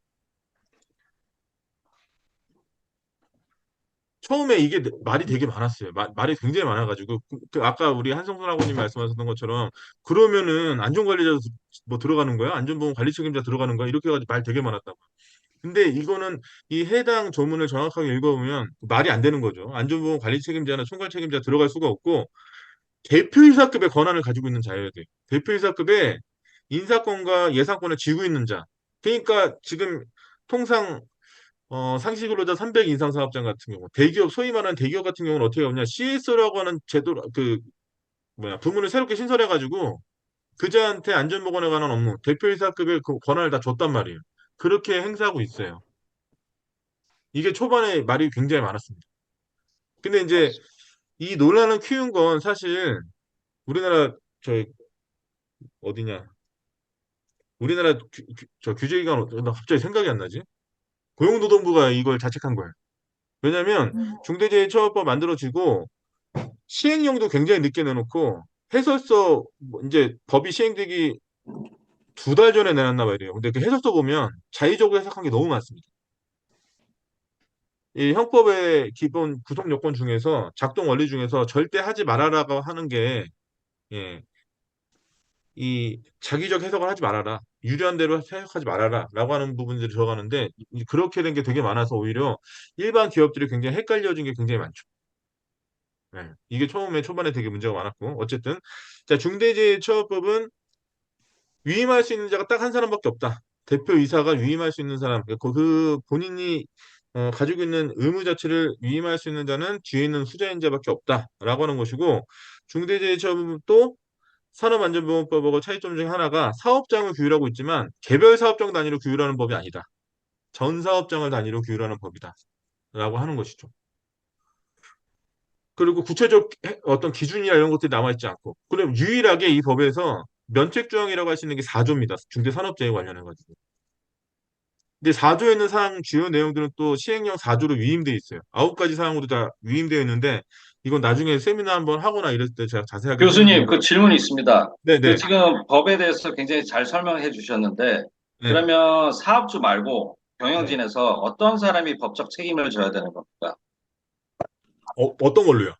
처음에 이게 말이 되게 많았어요. 말이 굉장히 많아가지고 그 아까 우리 한성순 아버님 말씀하셨던 것처럼 그러면은 안전관리자 뭐 들어가는 거야? 안전보험 관리 책임자 들어가는 거야? 이렇게 해가지고 말 되게 많았다고. 근데 이거는 이 해당 조문을 정확하게 읽어보면 말이 안 되는 거죠. 안전보험 관리 책임자나 총괄 책임자 들어갈 수가 없고 대표이사급의 권한을 가지고 있는 자여야 돼요. 대표이사급의 인사권과 예산권을 쥐고 있는 자. 그러니까 지금 통상 상시 근로자 300 인상 사업장 같은 경우 대기업 소위 말하는 대기업 같은 경우는 어떻게 하냐 CS라고 하는 제도 그 뭐야 부문을 새롭게 신설해 가지고 그자한테 안전보건에 관한 업무 대표이사급의 그 권한을 다 줬단 말이에요. 그렇게 행사하고 있어요. 이게 초반에 말이 굉장히 많았습니다. 근데 이제 이 논란을 키운 건 사실 우리나라 저 어디냐 우리나라 저 규제기관 나 갑자기 생각이 안 나지? 고용노동부가 이걸 자책한 거예요. 왜냐하면 중대재해처벌법 만들어지고 시행령도 굉장히 늦게 내놓고 해설서 뭐 이제 법이 시행되기 2달 전에 내놨나 봐요. 근데 그 해설서 보면 자의적으로 해석한 게 너무 많습니다. 이 형법의 기본 구성 요건 중에서 작동 원리 중에서 절대 하지 말아라고 하는 게 예, 이 자기적 해석을 하지 말아라. 유리한 대로 해석하지 말아라. 라고 하는 부분들이 들어가는데 그렇게 된 게 되게 많아서 오히려 일반 기업들이 굉장히 헷갈려진 게 굉장히 많죠. 네. 이게 처음에 초반에 되게 문제가 많았고 어쨌든 자 중대재해처벌법은 위임할 수 있는 자가 딱 한 사람밖에 없다. 대표이사가 위임할 수 있는 사람 그 본인이 가지고 있는 의무 자체를 위임할 수 있는 자는 뒤에 있는 후자인자밖에 없다라고 하는 것이고 중대재해처벌법도 산업안전보건법하고 차이점 중 하나가 사업장을 규율하고 있지만 개별 사업장 단위로 규율하는 법이 아니다. 전 사업장을 단위로 규율하는 법이다. 라고 하는 것이죠. 그리고 구체적 어떤 기준이나 이런 것들이 남아있지 않고. 그럼 유일하게 이 법에서 면책조항이라고 할 수 있는 게 4조입니다. 중대산업재해 관련해가지고. 근데 4조에 있는 사항 주요 내용들은 또 시행령 4조로 위임돼 있어요. 9가지 사항으로 다 위임되어 있는데 이건 나중에 세미나 한번 하거나 이럴 때 제가 자세하게 교수님, 설명드리도록. 그 질문이 있습니다. 네네. 지금 법에 대해서 굉장히 잘 설명해 주셨는데, 네. 그러면 사업주 말고 네. 경영진에서 어떤 사람이 법적 책임을 져야 되는 겁니까? 어떤 걸로요?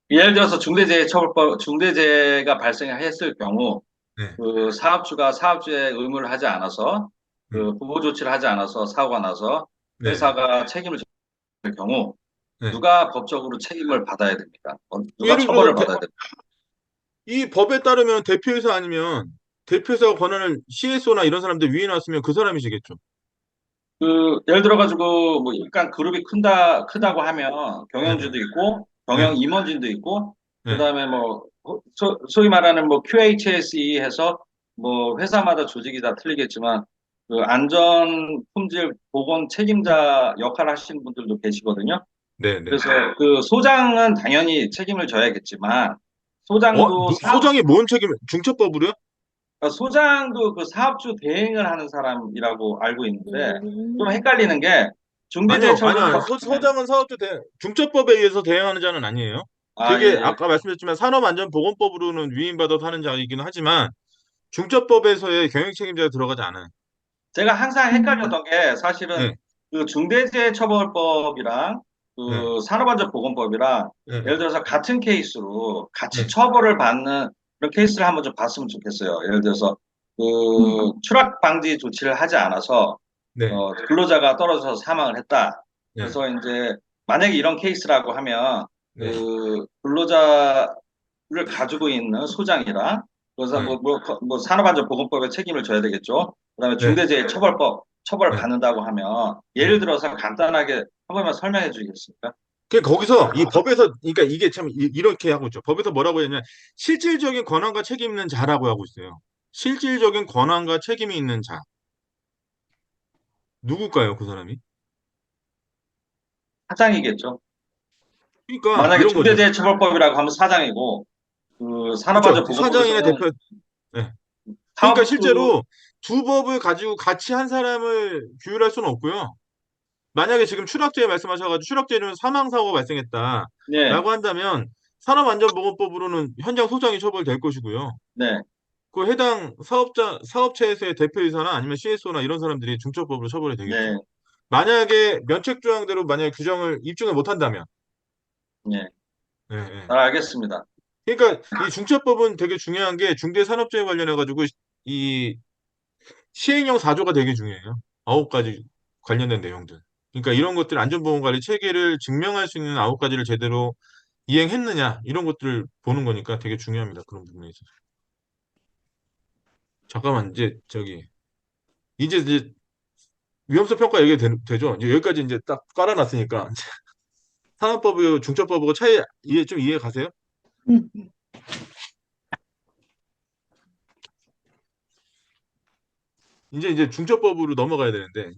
예를 들어서 중대재해처벌법, 중대재해가 발생했을 경우, 네. 그 사업주가 사업주의 의무를 하지 않아서, 음. 그 보호 조치를 하지 않아서 사고가 나서 네네. 회사가 책임을 질 경우, 네. 누가 법적으로 책임을 받아야 됩니까? 누가 예를 들어 처벌을 받아야 됩니까? 이 법에 따르면 대표이사 아니면 대표이사가 권한을 CSO나 이런 사람들 위에 놨으면 그 사람이시겠죠. 예를 들어가지고, 뭐, 약간 그룹이 크다고 하면 네네. 경영진도 있고, 네. 경영 임원진도 있고, 그 네. 다음에 뭐, 소위 말하는 뭐, QHSE 해서, 뭐, 회사마다 조직이 다 틀리겠지만, 그 안전 품질 보건 책임자 역할 하시는 분들도 계시거든요. 네네. 그래서 그 소장은 당연히 책임을 져야겠지만, 소장도 소장이 뭔 책임, 중첩법으로요? 소장도 그 사업주 대행을 하는 사람이라고 알고 있는데, 좀 음. 헷갈리는 게, 아니요. 중대재해처벌법, 소장은 중첩법에 의해서 대행하는 자는 아니에요. 아, 예, 그게 예. 아까 말씀드렸지만 산업안전보건법으로는 위임받아서 하는 자이기는 하지만 중첩법에서의 경영 책임자가 들어가지 않아요. 제가 항상 헷갈렸던 게 사실은 네. 그 중대재해처벌법이랑 네. 그 산업안전보건법이랑 네. 예를 들어서 같은 케이스로 같이 네. 처벌을 받는 그런 케이스를 한번 좀 봤으면 좋겠어요. 예를 들어서 그 추락 방지 조치를 하지 않아서 네. 근로자가 떨어져서 사망을 했다. 네. 그래서 이제 만약에 이런 케이스라고 하면 네. 그 근로자를 가지고 있는 소장이랑 그래서 네. 뭐 산업안전보건법에 책임을 져야 되겠죠. 그다음에 네. 중대재해처벌법 처벌 네. 받는다고 하면 네. 예를 들어서 간단하게 한 번만 설명해 주시겠습니까? 거기서 이 법에서 그러니까 이게 참 이렇게 하고 있죠. 법에서 뭐라고 했냐면 실질적인 권한과 책임 있는 자라고 하고 있어요. 실질적인 권한과 책임이 있는 자. 누굴까요, 그 사람이? 사장이겠죠. 그러니까 만약에 이런 거죠. 중대재해처벌법이라고 하면 사장이고 그 그렇죠. 사장이나 산업안전보건법에서는 대표. 네. 그러니까 사업주 실제로 두 법을 가지고 같이 한 사람을 규율할 수는 없고요. 만약에 지금 추락죄 말씀하셔가지고 추락죄는 사망사고가 발생했다라고 네, 한다면 산업안전보건법으로는 현장 소장이 처벌될 것이고요. 네, 그 해당 사업체에서의 대표이사나 아니면 CSO나 이런 사람들이 중첩법으로 처벌이 되겠죠. 네, 만약에 면책조항대로 만약에 규정을 입증을 못한다면 예, 예, 예. 알겠습니다. 그러니까 이 중처법은 되게 중요한 게 중대산업재해 관련해 가지고 이 시행령 4조가 되게 중요해요. 9가지 관련된 내용들. 그러니까 이런 것들 안전보건관리 체계를 증명할 수 있는 9가지를 제대로 이행했느냐 이런 것들을 보는 거니까 되게 중요합니다. 그런 부분에 있어서. 잠깐만 이제 저기 이제 위험성 평가 얘기 되죠? 이제 여기까지 이제 딱 깔아놨으니까 산업법하고 중처법하고 차이 좀 이해 가세요? 음, 이제 중처법으로 넘어가야 되는데,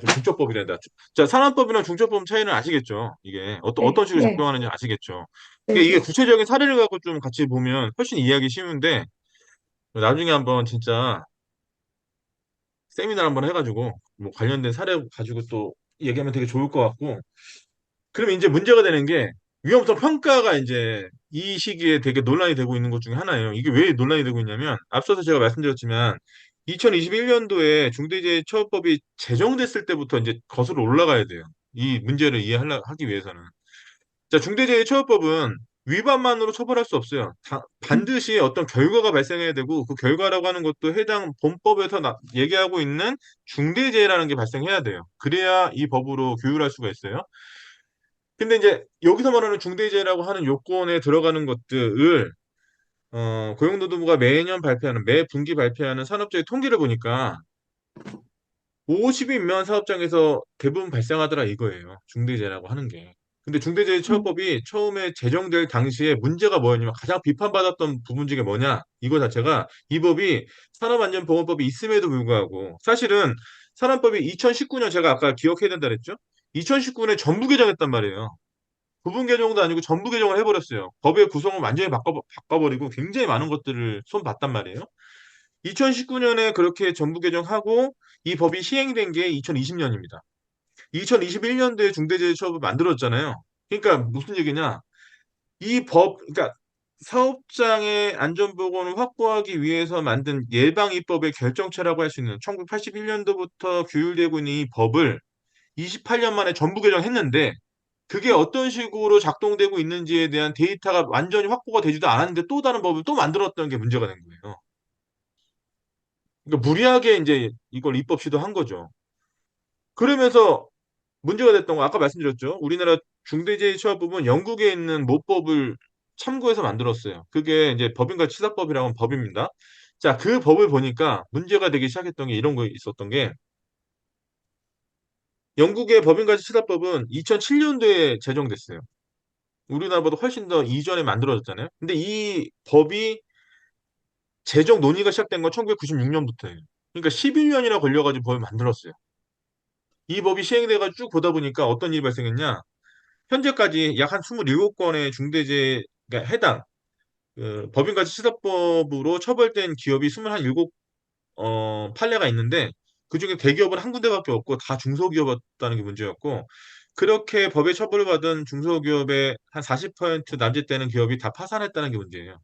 좀 중처법이란다. 자, 산업법이랑 중처법 차이는 아시겠죠? 이게 네, 어떤 식으로 네, 작동하는지 아시겠죠? 네, 그러니까 이게 네. 구체적인 사례를 갖고 좀 같이 보면 훨씬 이해하기 쉬운데, 나중에 한번 진짜 세미나 한번 해가지고, 뭐 관련된 사례 가지고 또 얘기하면 되게 좋을 것 같고, 그럼 이제 문제가 되는 게 위험성 평가가 이제 이 시기에 되게 논란이 되고 있는 것 중에 하나예요. 이게 왜 논란이 되고 있냐면 앞서서 제가 말씀드렸지만 2021년도에 중대재해처벌법이 제정됐을 때부터 이제 거슬러 올라가야 돼요. 이 문제를 이해하기 위해서는. 자, 중대재해처벌법은 위반만으로 처벌할 수 없어요. 음, 반드시 어떤 결과가 발생해야 되고 그 결과라고 하는 것도 해당 본법에서 얘기하고 있는 중대재해라는 게 발생해야 돼요. 그래야 이 법으로 규율할 수가 있어요. 근데 이제 여기서 말하는 중대재해라고 하는 요건에 들어가는 것들을 고용노동부가 매년 발표하는 매 분기 발표하는 산업재해 통계를 보니까 50인 미만 사업장에서 대부분 발생하더라 이거예요. 중대재해라고 하는 게. 근데 음, 중대재해처벌법이 처음에 제정될 당시에 문제가 뭐였냐면 가장 비판받았던 부분 중에 뭐냐? 이거 자체가 이 법이 산업안전보건법이 있음에도 불구하고 사실은 산업법이 2019년 제가 아까 기억해야 된다 그랬죠? 2019년에 전부 개정했단 말이에요. 부분 개정도 아니고 전부 개정을 해버렸어요. 법의 구성을 완전히 바꿔버리고 굉장히 많은 것들을 손봤단 말이에요. 2019년에 그렇게 전부 개정하고 이 법이 시행된 게 2020년입니다. 2021년도에 중대재해처벌 만들었잖아요. 그러니까 무슨 얘기냐? 그러니까 사업장의 안전보건을 확보하기 위해서 만든 예방입법의 결정체라고 할 수 있는 1981년도부터 규율되고 있는 이 법을 28년 만에 전부 개정했는데 그게 어떤 식으로 작동되고 있는지에 대한 데이터가 완전히 확보가 되지도 않았는데 또 다른 법을 또 만들었던 게 문제가 된 거예요. 그러니까 무리하게 이제 이걸 입법 시도한 거죠. 그러면서 문제가 됐던 거 아까 말씀드렸죠. 우리나라 중대재해처벌법은 영국에 있는 모법을 참고해서 만들었어요. 그게 이제 법인과 치사법이라고 하는 법입니다. 자, 그 법을 보니까 문제가 되기 시작했던 게 이런 거 있었던 게 영국의 법인과 치사법은 2007년도에 제정됐어요. 우리나라보다 훨씬 더 이전에 만들어졌잖아요. 근데 이 법이 제정 논의가 시작된 건 1996년부터예요. 그러니까 11년이나 걸려가지고 법을 만들었어요. 이 법이 시행돼가지고 쭉 보다 보니까 어떤 일이 발생했냐? 현재까지 약 한 27건의 중대재해 그러니까 해당 법인과세 치사법으로 처벌된 기업이 27 판례가 있는데 그중에 대기업은 한 군데밖에 없고 다 중소기업이었다는 게 문제였고 그렇게 법에 처벌을 받은 중소기업의 한 40% 남짓되는 기업이 다 파산했다는 게 문제예요.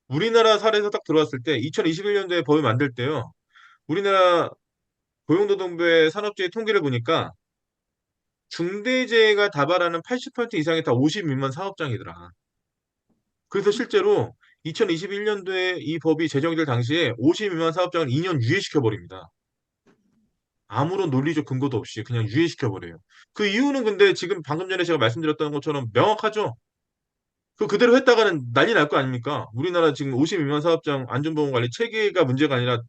우리나라 사례에서 딱 들어왔을 때 2021년도에 법을 만들 때요. 우리나라 고용노동부의 산업재해 통계를 보니까 중대재해가 다발하는 80% 이상이 다 50 미만 사업장이더라. 그래서 실제로 2021년도에 이 법이 제정될 당시에 50 미만 사업장을 2년 유예시켜 버립니다. 아무런 논리적 근거도 없이 그냥 유예시켜 버려요. 그 이유는 근데 지금 방금 전에 제가 말씀드렸던 것처럼 명확하죠. 그 그대로 했다가는 난리 날 거 아닙니까? 우리나라 지금 50 미만 사업장 안전보건관리 체계가 문제가 아니라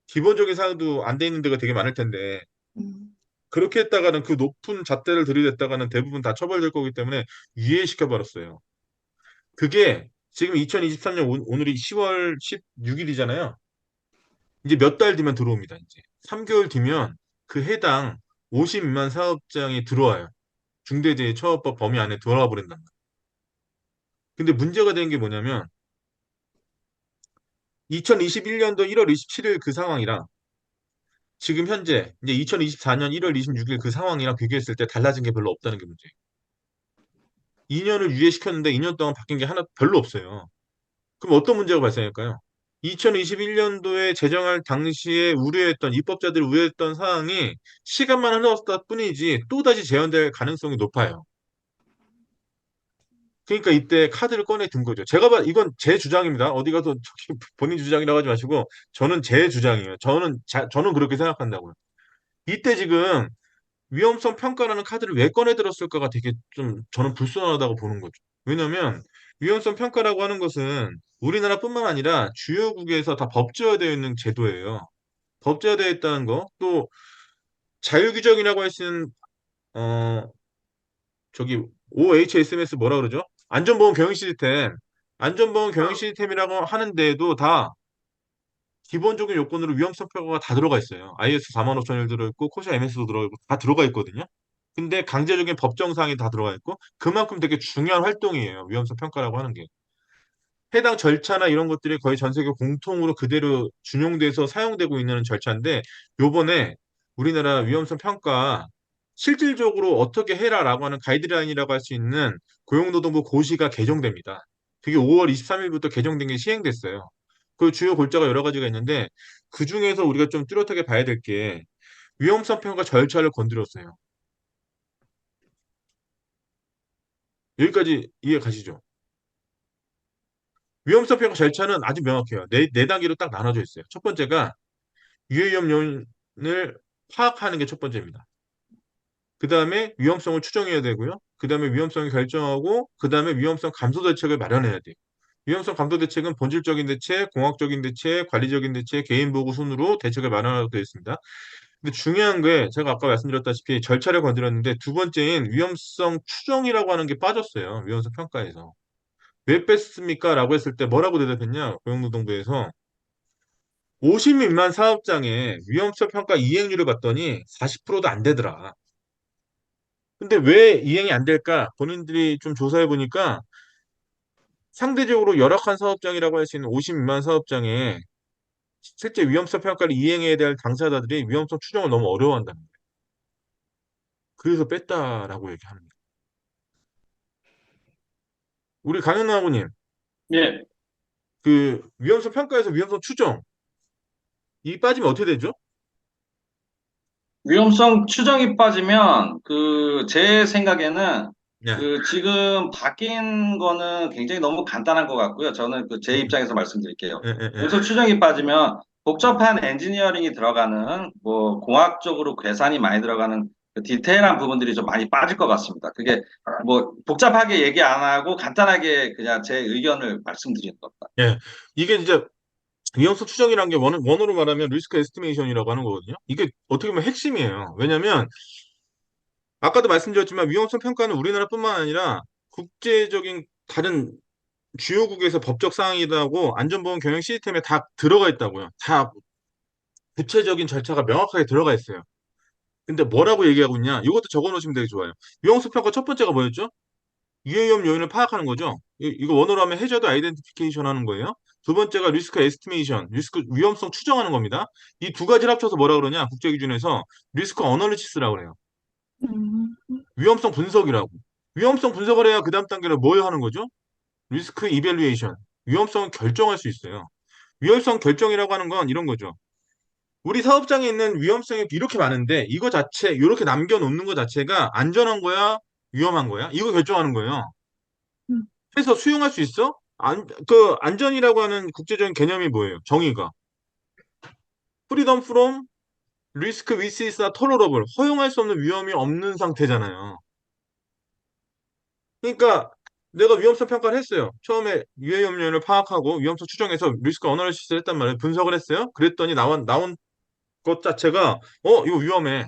기본적인 사항도 안 돼 있는 데가 되게 많을 텐데 음, 그렇게 했다가는 그 높은 잣대를 들이댔다가는 대부분 다 처벌될 거기 때문에 유예시켜 버렸어요. 그게 지금 2023년 오늘이 10월 16일이잖아요. 이제 몇 달 뒤면 들어옵니다. 이제 3개월 뒤면 그 해당 50 미만 사업장이 들어와요. 중대재해처벌법 범위 안에 들어와 버린단 말이에요. 근데 문제가 된 게 뭐냐면 2021년도 1월 27일 그 상황이랑 지금 현재 이제 2024년 1월 26일 그 상황이랑 비교했을 때 달라진 게 별로 없다는 게 문제예요. 2년을 유예시켰는데 2년 동안 바뀐 게 하나 별로 없어요. 그럼 어떤 문제가 발생할까요? 2021년도에 제정할 당시에 우려했던 입법자들이 우려했던 사항이 시간만 흘렀다 뿐이지 또다시 재현될 가능성이 높아요. 그러니까 이때 카드를 꺼내 든 거죠. 제가 봐, 이건 제 주장입니다. 어디 가서 저기 본인 주장이라고 하지 마시고, 저는 제 주장이에요. 저는 그렇게 생각한다고요. 이때 지금 위험성 평가라는 카드를 왜 꺼내 들었을까가 되게 좀 저는 불순하다고 보는 거죠. 왜냐면 위험성 평가라고 하는 것은 우리나라뿐만 아니라 주요국에서 다 법제화되어 있는 제도예요. 법제화되어 있다는 거, 또 자율규정이라고 할 수 있는 어 저기 OHSMS 뭐라 그러죠? 안전보험 경영 시스템, 안전보험 경영 시스템이라고 하는데도 다 기본적인 요건으로 위험성 평가가 다 들어가 있어요. IS 45001 들어있고 코샤 MS도 들어있고 다 들어가 있거든요. 근데 강제적인 법정사항이 다 들어가 있고 그만큼 되게 중요한 활동이에요. 위험성 평가라고 하는 게. 해당 절차나 이런 것들이 거의 전 세계 공통으로 그대로 준용돼서 사용되고 있는 절차인데 요번에 우리나라 위험성 평가 실질적으로 어떻게 해라라고 하는 가이드라인이라고 할 수 있는 고용노동부 고시가 개정됩니다. 그게 5월 23일부터 개정된 게 시행됐어요. 그 주요 골자가 여러 가지가 있는데 그 중에서 우리가 좀 뚜렷하게 봐야 될 게 위험성 평가 절차를 건드렸어요. 여기까지 이해 가시죠? 위험성 평가 절차는 아주 명확해요. 네 단계로 딱 나눠져 있어요. 첫 번째가 유해위험 요인을 파악하는 게 첫 번째입니다. 그 다음에 위험성을 추정해야 되고요. 그 다음에 위험성을 결정하고, 그 다음에 위험성 감소 대책을 마련해야 돼요. 위험성 감소 대책은 본질적인 대책, 공학적인 대책, 관리적인 대책, 개인 보고 순으로 대책을 마련하도록 되어 있습니다. 근데 중요한 게 제가 아까 말씀드렸다시피 절차를 건드렸는데 두 번째인 위험성 추정이라고 하는 게 빠졌어요. 위험성 평가에서. 왜 뺐습니까? 라고 했을 때 뭐라고 대답했냐? 고용노동부에서 50 미만 사업장의 위험성 평가 이행률을 봤더니 40%도 안 되더라. 근데 왜 이행이 안 될까? 본인들이 좀 조사해 보니까 상대적으로 열악한 사업장이라고 할 수 있는 50 미만 사업장에 실제 위험성 평가를 이행해야 될 당사자들이 위험성 추정을 너무 어려워한다는 거예요. 그래서 뺐다라고 얘기합니다. 우리 강현아고님, 예. 그 위험성 평가에서 위험성 추정 이 빠지면 어떻게 되죠? 위험성 추정이 빠지면 제 생각에는 네. 지금 바뀐 거는 굉장히 너무 간단한 것 같고요. 저는 제 음, 입장에서 말씀드릴게요. 예, 예, 예. 위험성 추정이 빠지면 복잡한 엔지니어링이 들어가는 뭐 공학적으로 계산이 많이 들어가는 디테일한 부분들이 좀 많이 빠질 것 같습니다. 그게 뭐 복잡하게 얘기 안 하고 간단하게 그냥 제 의견을 말씀드리는 겁니다. 예. 이게 진짜 위험성 추정이라는 게 원어로 말하면 리스크 에스티메이션이라고 하는 거거든요. 이게 어떻게 보면 핵심이에요. 왜냐하면 아까도 말씀드렸지만 위험성 평가는 우리나라뿐만 아니라 국제적인 다른 주요국에서 법적 사항이라고 안전보험 경영 시스템에 다 들어가 있다고요. 다 구체적인 절차가 명확하게 들어가 있어요. 근데 뭐라고 얘기하고 있냐? 이것도 적어 놓으시면 되게 좋아요. 위험성 평가 첫 번째가 뭐였죠? 유해위험 요인을 파악하는 거죠. 이거 원어로 하면 해저드 아이덴티피케이션 하는 거예요. 두 번째가 리스크 에스티메이션, 리스크 위험성 추정하는 겁니다. 이 두 가지를 합쳐서 뭐라 그러냐? 국제 기준에서 리스크 어널리시스라고 그래요. 음, 위험성 분석이라고. 위험성 분석을 해야 그 다음 단계를 뭐 하는 거죠? 리스크 이밸루에이션. 위험성을 결정할 수 있어요. 위험성 결정이라고 하는 건 이런 거죠. 우리 사업장에 있는 위험성이 이렇게 많은데 이거 자체 이렇게 남겨놓는 것 자체가 안전한 거야, 위험한 거야? 이거 결정하는 거예요. 음, 해서 수용할 수 있어? 그 안전이라고 하는 국제적인 개념이 뭐예요? 정의가. 프리덤 프롬 리스크 위시스나 톨러러블 허용할 수 없는 위험이 없는 상태잖아요. 그러니까 내가 위험성 평가를 했어요. 처음에 유해염 요인을 파악하고 위험성 추정해서 리스크 어널리시스를 했단 말이에요. 분석을 했어요. 그랬더니 나온 것 자체가 이거 위험해.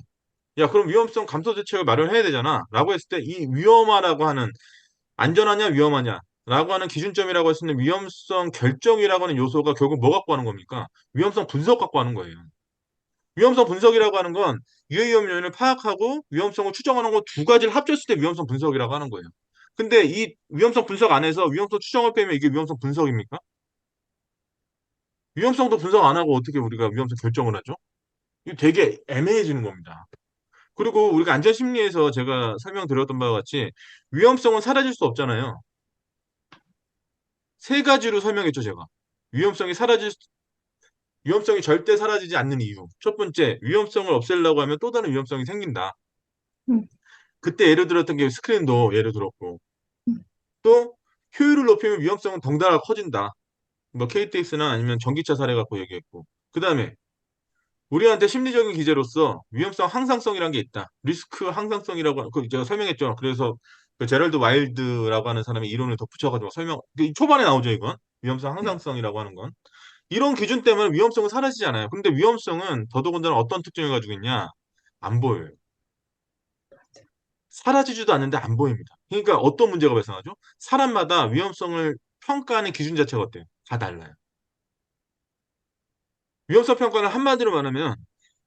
야, 그럼 위험성 감소 대책을 마련해야 되잖아. 라고 했을 때 이 위험하라고 하는 안전하냐 위험하냐 라고 하는 기준점이라고 할 수 있는 위험성 결정이라고 하는 요소가 결국 뭐 갖고 하는 겁니까? 위험성 분석 갖고 하는 거예요. 위험성 분석이라고 하는 건 유해위험 요인을 파악하고 위험성을 추정하는 거 두 가지를 합쳤을 때 위험성 분석이라고 하는 거예요. 근데 이 위험성 분석 안에서 위험성 추정을 빼면 이게 위험성 분석입니까? 위험성도 분석 안 하고 어떻게 우리가 위험성 결정을 하죠? 이거 되게 애매해지는 겁니다. 그리고 우리가 안전심리에서 제가 설명드렸던 바와 같이 위험성은 사라질 수 없잖아요. 세 가지로 설명했죠, 제가. 위험성이 사라질, 위험성이 절대 사라지지 않는 이유. 첫 번째, 위험성을 없애려고 하면 또 다른 위험성이 생긴다. 음, 그때 예를 들었던 게 스크린도 예를 들었고, 음. 또 효율을 높이면 위험성은 덩달아 커진다. 뭐 KTX나 아니면 전기차 사례 갖고 얘기했고. 그다음에 우리한테 심리적인 기제로서 위험성 항상성이라는 게 있다. 리스크 항상성이라고 그 제가 설명했죠. 그래서 그 제럴드 와일드라고 하는 사람이 이론을 덧붙여가지고 설명 초반에 나오죠 이건 위험성 항상성이라고 하는 건 이런 기준 때문에 위험성은 사라지지 않아요. 근데 위험성은 더더군다나 어떤 특징을 가지고 있냐? 안 보여요. 사라지지도 않는데 안 보입니다. 그러니까 어떤 문제가 발생하죠? 사람마다 위험성을 평가하는 기준 자체가 어때요? 다 달라요. 위험성 평가는 한마디로 말하면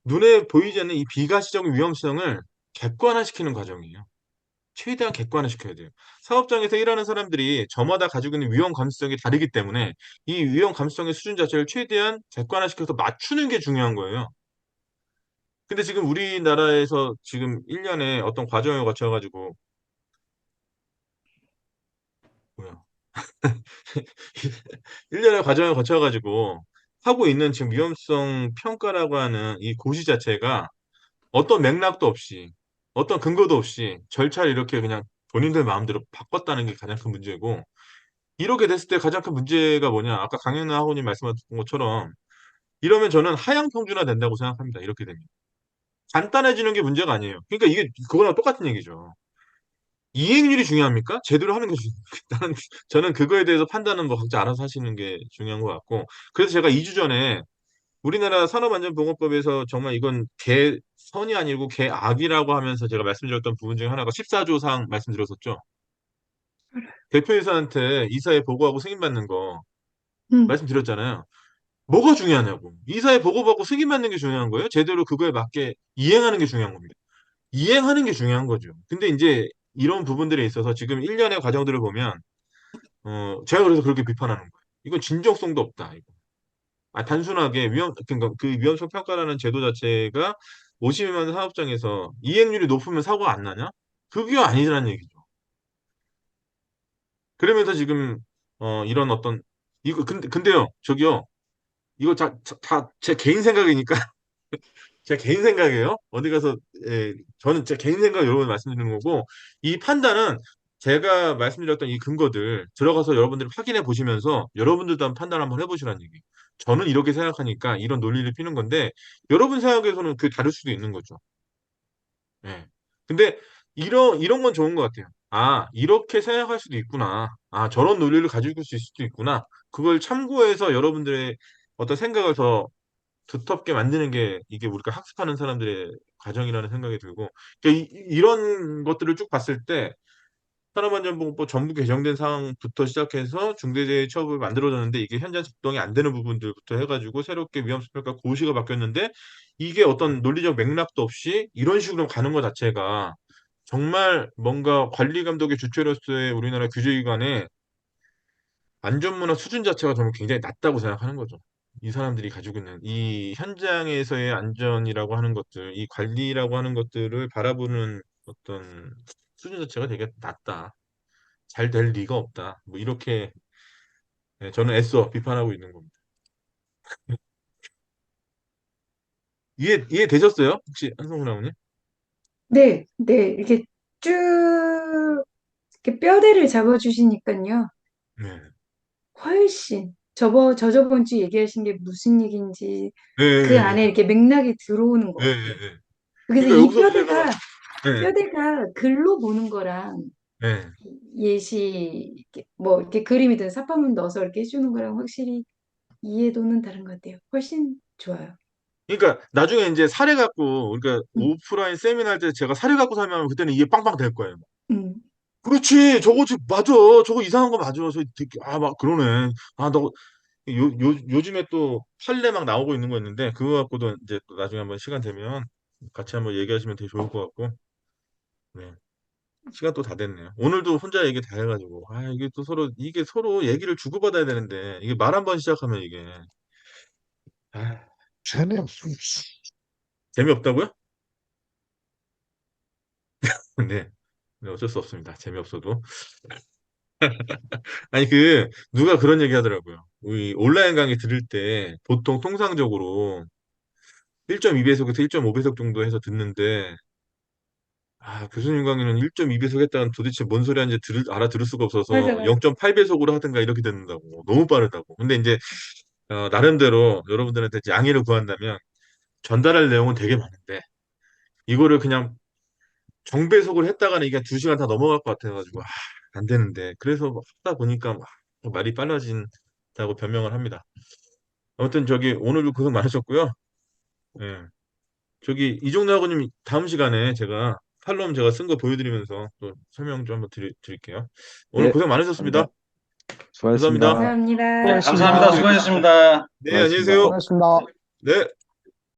눈에 보이지 않는 이 비가시적인 위험성을 객관화시키는 과정이에요. 최대한 객관화시켜야 돼요. 사업장에서 일하는 사람들이 저마다 가지고 있는 위험 감수성이 다르기 때문에 이 위험 감수성의 수준 자체를 최대한 객관화시켜서 맞추는 게 중요한 거예요. 근데 지금 우리나라에서 지금 1년에 어떤 과정을 거쳐가지고 뭐야? 1년의 과정을 거쳐가지고 하고 있는 지금 위험성 평가라고 하는 이 고시 자체가 어떤 맥락도 없이 어떤 근거도 없이 절차를 이렇게 그냥 본인들 마음대로 바꿨다는 게 가장 큰 문제고 이렇게 됐을 때 가장 큰 문제가 뭐냐 아까 강영란 학원님 말씀하셨던 것처럼 이러면 저는 하향 평준화 된다고 생각합니다. 이렇게 되면 간단해지는 게 문제가 아니에요. 그러니까 이게 그거랑 똑같은 얘기죠. 이행률이 중요합니까? 제대로 하는 게 중요합니까? 나는 저는 그거에 대해서 판단은 뭐 각자 알아서 하시는 게 중요한 것 같고 그래서 제가 2주 전에 우리나라 산업안전보건법에서 정말 이건 개선이 아니고 개악이라고 하면서 제가 말씀드렸던 부분 중에 하나가 14조 사항 말씀드렸었죠. 대표이사한테 이사회 보고하고 승인받는 거 음, 말씀드렸잖아요. 뭐가 중요하냐고. 이사회 보고받고 승인받는 게 중요한 거예요? 제대로 그거에 맞게 이행하는 게 중요한 겁니다. 이행하는 게 중요한 거죠. 근데 이제 이런 부분들에 있어서 지금 1년의 과정들을 보면 제가 그래서 그렇게 비판하는 거예요. 이건 진정성도 없다. 이거. 단순하게 그러니까 그 위험성 평가라는 제도 자체가 50만 사업장에서 이행률이 높으면 사고가 안 나냐? 그게 아니라는 얘기죠. 그러면서 지금 이런 어떤 이거 근데요 저기요 이거 다 제 개인 생각이니까 제 개인 생각이에요. 어디 가서 저는 제 개인 생각 여러분 말씀드리는 거고 이 판단은 제가 말씀드렸던 이 근거들 들어가서 여러분들이 확인해 보시면서 여러분들도 한번 판단 한번 해보시라는 얘기. 저는 이렇게 생각하니까 이런 논리를 피는 건데 여러분 생각에서는 그 다를 수도 있는 거죠. 예. 근데 이런 건 좋은 것 같아요. 아, 이렇게 생각할 수도 있구나. 아, 저런 논리를 가지고 있을 수도 있구나. 그걸 참고해서 여러분들의 어떤 생각을 더 두텁게 만드는 게 이게 우리가 학습하는 사람들의 과정이라는 생각이 들고 그러니까 이런 것들을 쭉 봤을 때 산업안전보건법 전부 개정된 상황부터 시작해서 중대재해처벌이 만들어졌는데 이게 현재 작동이 안 되는 부분들부터 해가지고 새롭게 위험수평가 고시가 바뀌었는데 이게 어떤 논리적 맥락도 없이 이런 식으로 가는 것 자체가 정말 뭔가 관리 감독의 주체로서의 우리나라 규제기관의 안전문화 수준 자체가 저는 굉장히 낮다고 생각하는 거죠. 이 사람들이 가지고 있는 이 현장에서의 안전이라고 하는 것들, 이 관리라고 하는 것들을 바라보는 어떤 수준 자체가 되게 낮다. 잘 될 리가 없다. 뭐 이렇게 저는 애써 비판하고 있는 겁니다. 이해되셨어요? 혹시 한성훈 아버님? 네, 네, 이렇게 쭉 이렇게 뼈대를 잡아주시니까요. 네. 훨씬 저저번 주 얘기하신 게 무슨 얘기인지 네, 그 네, 안에 이렇게 맥락이 들어오는 것 네, 네, 같아요. 네. 그래서 그러니까 이 여기서도 제가 네, 뼈대가 글로 보는 거랑 네. 예시 뭐 이렇게 그림이든 사파문 넣어서 이렇게 해주는 거랑 확실히 이해도는 다른 것 같아요. 훨씬 좋아요. 그러니까 나중에 이제 사례 갖고 그러니까 음, 오프라인 세미나 할 때 제가 사례 갖고 설명하면 그때는 이게 빵빵 될 거예요. 음. 그렇지, 저거 맞아, 저거 이상한 거 맞아. 막 그러네. 요즘에 또 판례 막 나오고 있는 거 있는데 그거 갖고도 이제 또 나중에 한번 시간 되면 같이 한번 얘기하시면 되게 좋을 것 같고. 네. 시간 또 다 됐네요. 오늘도 혼자 얘기 다 해가지고 이게 서로 얘기를 주고받아야 되는데 이게 말 한 번 시작하면 이게 아, 재미없습니다. 재미없다고요? 네. 네, 어쩔 수 없습니다. 재미없어도. 아니 누가 그런 얘기 하더라고요. 우리 온라인 강의 들을 때 보통 통상적으로 1.2배속에서 1.5배속 정도 해서 듣는데 교수님 강의는 1.2배속 했다는 도대체 뭔 소리 하는지 알아들을 수가 없어서 맞아, 맞아. 0.8배속으로 하든가 이렇게 듣는다고. 너무 빠르다고. 근데 이제, 나름대로 여러분들한테 양해를 구한다면 전달할 내용은 되게 많은데, 이거를 그냥 정배속을 했다가는 이게 2시간 다 넘어갈 것 같아가지고, 안 되는데. 그래서 막 하다 보니까 막 말이 빨라진다고 변명을 합니다. 아무튼 오늘도 고생 많으셨고요. 예. 이종래 학원님 다음 시간에 칼럼 제가 쓴 거 보여드리면서 또 설명 좀 한번 드릴게요. 오늘 네, 고생 많으셨습니다. 감사합니다. 수고하셨습니다. 감사합니다. 감사합니다. 네, 감사합니다. 수고하셨습니다. 네, 안녕히 수고하셨습니다. 계세요. 수고하셨습니다. 네.